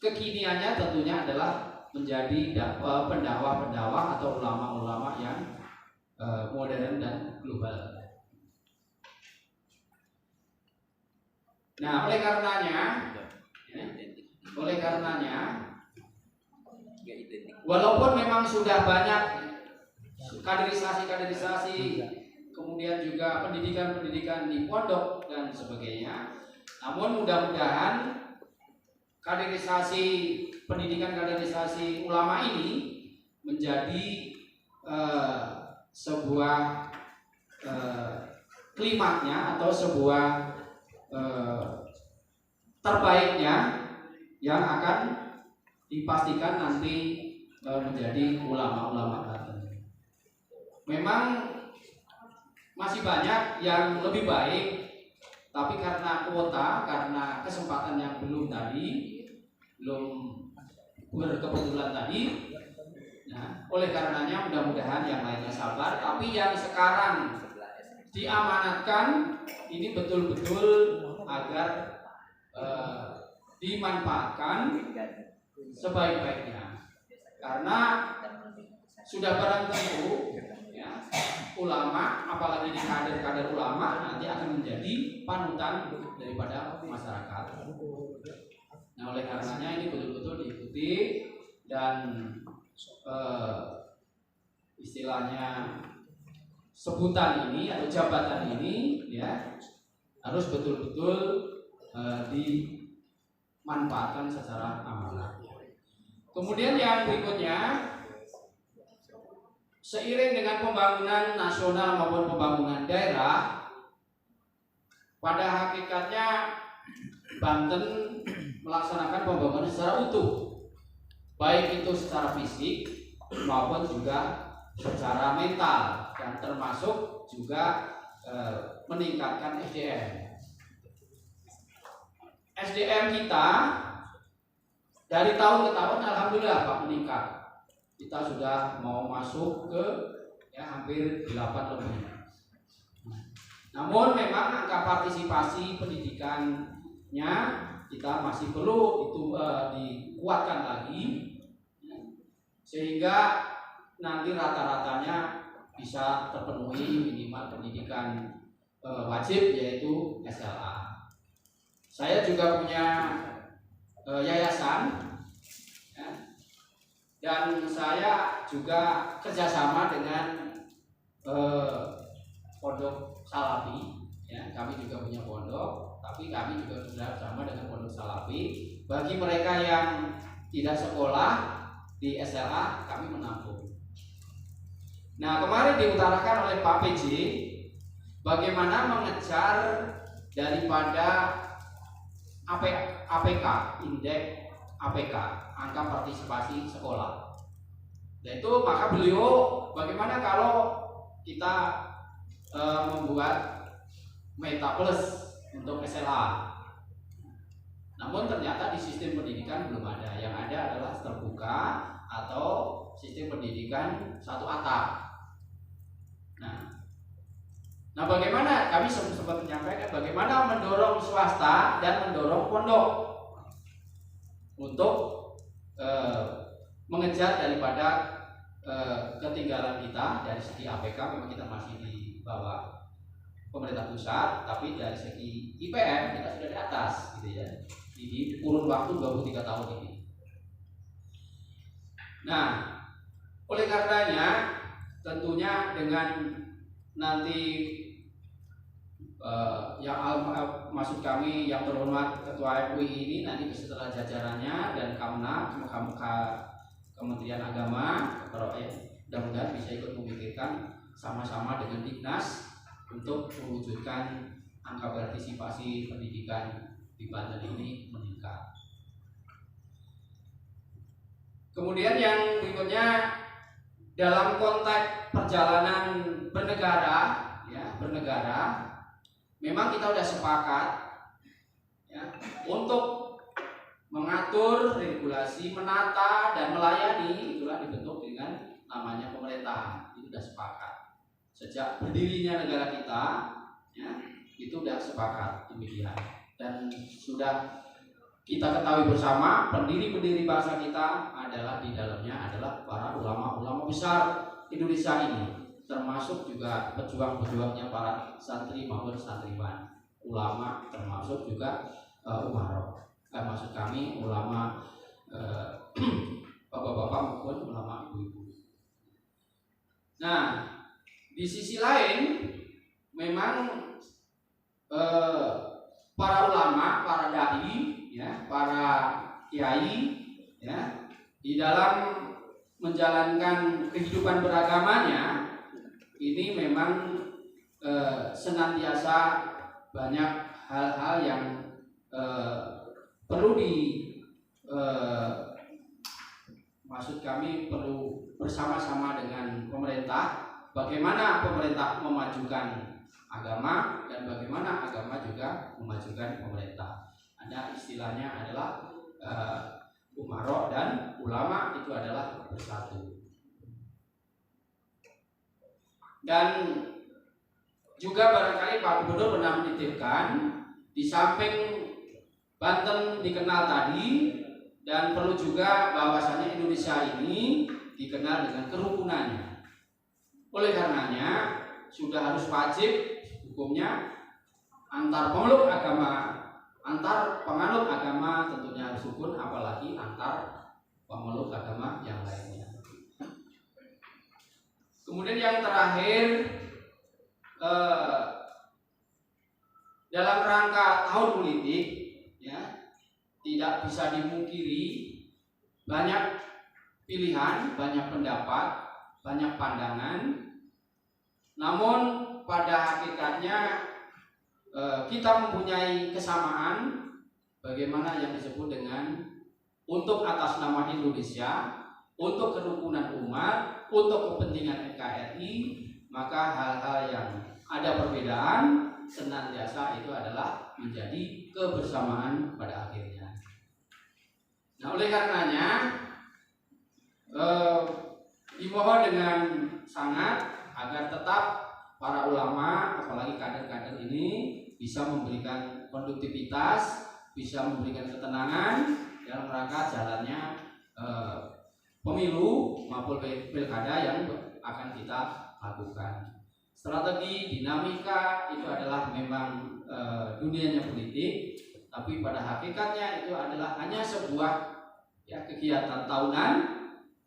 kekiniannya tentunya adalah menjadi pendakwah-pendakwah atau ulama-ulama yang modern dan global. Nah, oleh karenanya, walaupun memang sudah banyak kaderisasi, kemudian juga pendidikan di pondok dan sebagainya, namun mudah-mudahan kaderisasi ulama ini menjadi sebuah klimaknya atau sebuah terbaiknya yang akan dipastikan nanti menjadi ulama-ulama Banten. Memang masih banyak yang lebih baik, tapi karena kuota, karena kesempatan yang belum berkebetulan tadi, nah, oleh karenanya mudah-mudahan yang lainnya sabar. Tapi yang sekarang diamanatkan ini betul-betul agar dimanfaatkan sebaik-baiknya, karena sudah barang tentu ya, ulama, apalagi di kader-kader ulama nanti akan menjadi panutan daripada masyarakat. Nah, oleh karenanya ini betul-betul diikuti dan istilahnya sebutan ini atau jabatan ini ya harus betul-betul dimanfaatkan secara amanah. Kemudian yang berikutnya, seiring dengan pembangunan nasional maupun pembangunan daerah, pada hakikatnya Banten melaksanakan pembangunan secara utuh, baik itu secara fisik maupun juga secara mental, dan termasuk juga meningkatkan SDM. SDM kita dari tahun ke tahun alhamdulillah Pak meningkat. Kita sudah mau masuk ke hampir 8 lebih. Namun memang angka partisipasi pendidikannya kita masih perlu dikuatkan lagi, sehingga nanti rata-ratanya bisa terpenuhi minimal pendidikan wajib, yaitu SLA. Saya juga punya yayasan ya, dan saya juga kerjasama dengan Pondok Salafi ya. Kami juga punya pondok, tapi kami juga kerjasama dengan Pondok Salafi. Bagi mereka yang tidak sekolah di SLA, kami menampung. Nah, kemarin diutarakan oleh Pak PJ bagaimana mengejar daripada APK, indeks APK, angka partisipasi sekolah. Yaitu maka beliau bagaimana kalau kita membuat Meta Plus untuk SLA. Namun ternyata di sistem pendidikan belum ada. Yang ada adalah terbuka atau sistem pendidikan satu atap. Nah, bagaimana kami sempat menyampaikan bagaimana mendorong swasta dan mendorong pondok untuk mengejar daripada ketinggalan kita dari segi APK. Memang kita masih di bawah pemerintah pusat, tapi dari segi IPM kita sudah di atas, gitu ya, di kurun waktu 23 tahun ini. Nah, oleh karenanya tentunya dengan nanti maksud kami yang terhormat Ketua MUI ini nanti beserta jajarannya dan Kementerian Agama, mudah-mudahan bisa ikut memikirkan sama-sama dengan Dignas untuk mewujudkan angka partisipasi pendidikan di Banten ini meningkat. Kemudian yang berikutnya, dalam konteks perjalanan bernegara, memang kita sudah sepakat ya, untuk mengatur regulasi, menata dan melayani, itulah dibentuk dengan namanya pemerintahan. Itu sudah sepakat sejak berdirinya negara kita, ya, itu sudah sepakat demikian. Dan sudah kita ketahui bersama, pendiri-pendiri bangsa kita adalah di dalamnya adalah para ulama-ulama besar Indonesia ini, termasuk juga pejuang-pejuangnya para santri maupun santriwan, ulama termasuk juga umarok. Maksud kami ulama bapak-bapak maupun ulama ibu-ibu. Nah, di sisi lain memang para ulama, para dai, ya, para kiai, ya, di dalam menjalankan kehidupan beragamanya ini memang senantiasa banyak hal-hal yang perlu maksud kami perlu bersama-sama dengan pemerintah, bagaimana pemerintah memajukan agama dan bagaimana agama juga memajukan pemerintah. Ada istilahnya adalah umarok dan ulama itu adalah bersatu. Dan juga barangkali Pak Gubernur pernah menitipkan, di samping Banten dikenal tadi, dan perlu juga bahwasanya Indonesia ini dikenal dengan kerukunannya. Oleh karenanya sudah harus wajib hukumnya antar pemeluk agama, antar penganut agama tentunya harus rukun, apalagi antar pemeluk agama yang lainnya. Kemudian yang terakhir, dalam rangka tahun politik, ya, tidak bisa dimungkiri banyak pilihan, banyak pendapat, banyak pandangan. Namun pada hakikatnya kita mempunyai kesamaan, bagaimana yang disebut dengan untuk atas nama Indonesia, untuk kerukunan umat, untuk kepentingan NKRI, maka hal-hal yang ada perbedaan senantiasa itu adalah menjadi kebersamaan pada akhirnya. Nah, oleh karenanya dimohon dengan sangat agar tetap para ulama, apalagi kader-kader ini bisa memberikan konduktivitas, bisa memberikan ketenangan dalam rangka jalannya pemilu maupun pilkada yang akan kita lakukan. Strategi dinamika itu adalah memang dunianya politik, tapi pada hakikatnya itu adalah hanya sebuah ya kegiatan tahunan,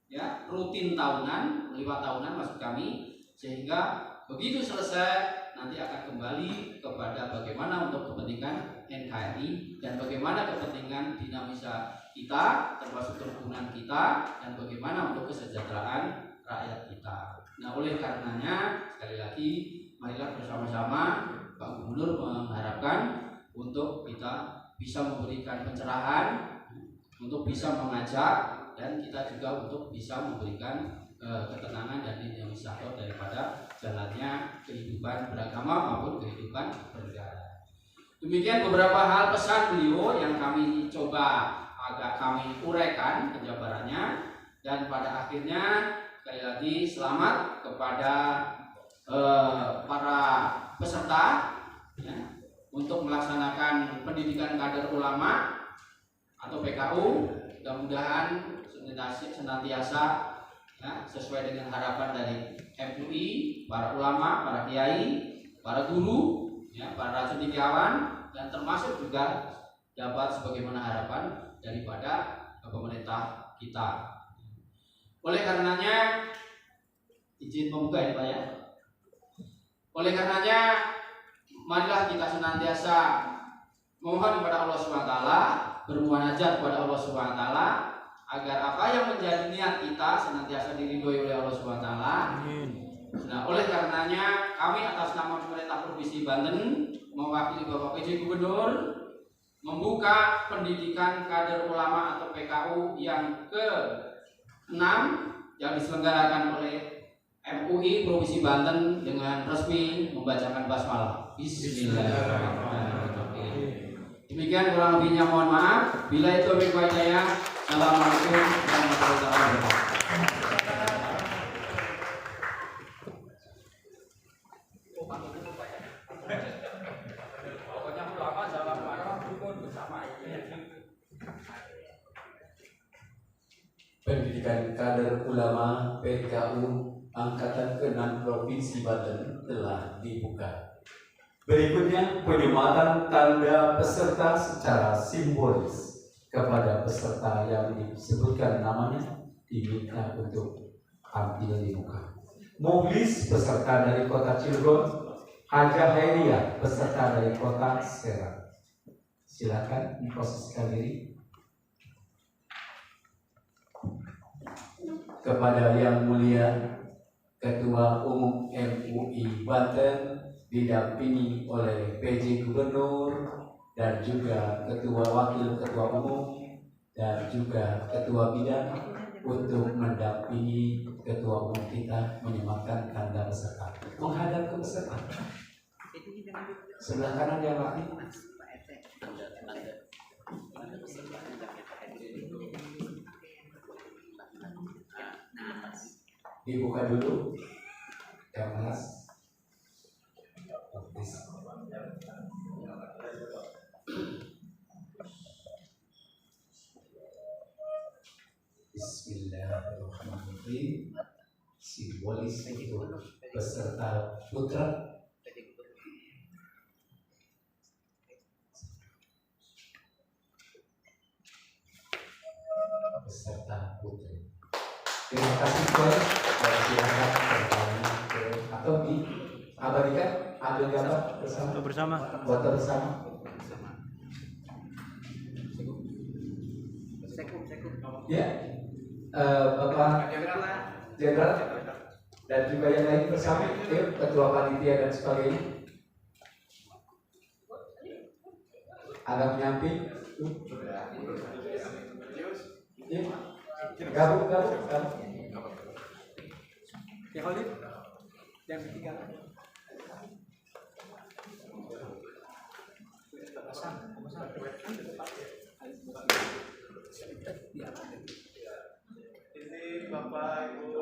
ya rutin tahunan, 5 tahunan maksud kami, sehingga begitu selesai nanti akan kembali kepada bagaimana untuk kepentingan NKRI dan bagaimana kepentingan dinamika kita, termasuk kerukunan kita, dan bagaimana untuk kesejahteraan rakyat kita. Nah, oleh karenanya sekali lagi marilah bersama-sama Pak Gubernur mengharapkan untuk kita bisa memberikan pencerahan, untuk bisa mengajak, dan kita juga untuk bisa memberikan ketenangan dan dinamisator daripada jalannya kehidupan beragama maupun kehidupan bernegara. Demikian beberapa hal pesan beliau yang kami coba agak kami uraikan penjabarannya, dan pada akhirnya sekali lagi selamat kepada para peserta ya, untuk melaksanakan pendidikan kader ulama atau PKU. Mudah-mudahan senantiasa ya, sesuai dengan harapan dari MUI, para ulama, para kiai, para guru, ya, para cendekiawan, dan termasuk juga dapat sebagaimana harapan daripada pemerintah kita. Oleh karenanya izin membuka ini Pak ya. Oleh karenanya marilah kita senantiasa mohon kepada Allah SWT, bermunajat kepada Allah SWT, agar apa yang menjadi niat kita senantiasa diridhoi oleh Allah SWT. Nah, oleh karenanya kami atas nama pemerintah Provinsi Banten mewakili Bapak PJ Gubernur membuka pendidikan kader ulama atau PKU yang ke-6 yang diselenggarakan oleh MUI Provinsi Banten dengan resmi membacakan basmalah. Bismillahirrahmanirrahim. Demikian kurang lebihnya mohon maaf. Bila itu wa hidayah. Assalamualaikum warahmatullahi wabarakatuh. Pendidikan kader ulama PKU Angkatan ke-6 Provinsi Banten telah dibuka. Berikutnya penyematan tanda peserta secara simbolis kepada peserta yang disebutkan namanya diminta untuk tampil di muka. Muhlis peserta dari kota Cilegon, Haja Hairia peserta dari kota Serang. Silakan memposisikan diri. Kepada Yang Mulia Ketua Umum MUI Banten didampingi oleh PJ Gubernur dan juga Ketua Wakil Ketua Umum dan juga Ketua Bidang untuk mendampingi Ketua Umum kita menyematkan tanda peserta. Menghadap ke peserta. Sebelah kanan yang rapi. Dibuka dulu yang mas. Bismillahirrahmanirrahim. Simbolis untuk peserta putra. Peserta putri. Terima kasih Tuan. Dan silakan bertanya ke atau diabadikan, ambil gambar bersama. Foto bersama. Ya, Bapak Jenderal dan juga yang lain bersama, ya, Ketua Panitia dan sebagainya. Agak menyamping. Ya. Gabung. Ya Khalid, yang ketiga. Ini Bapak Ibu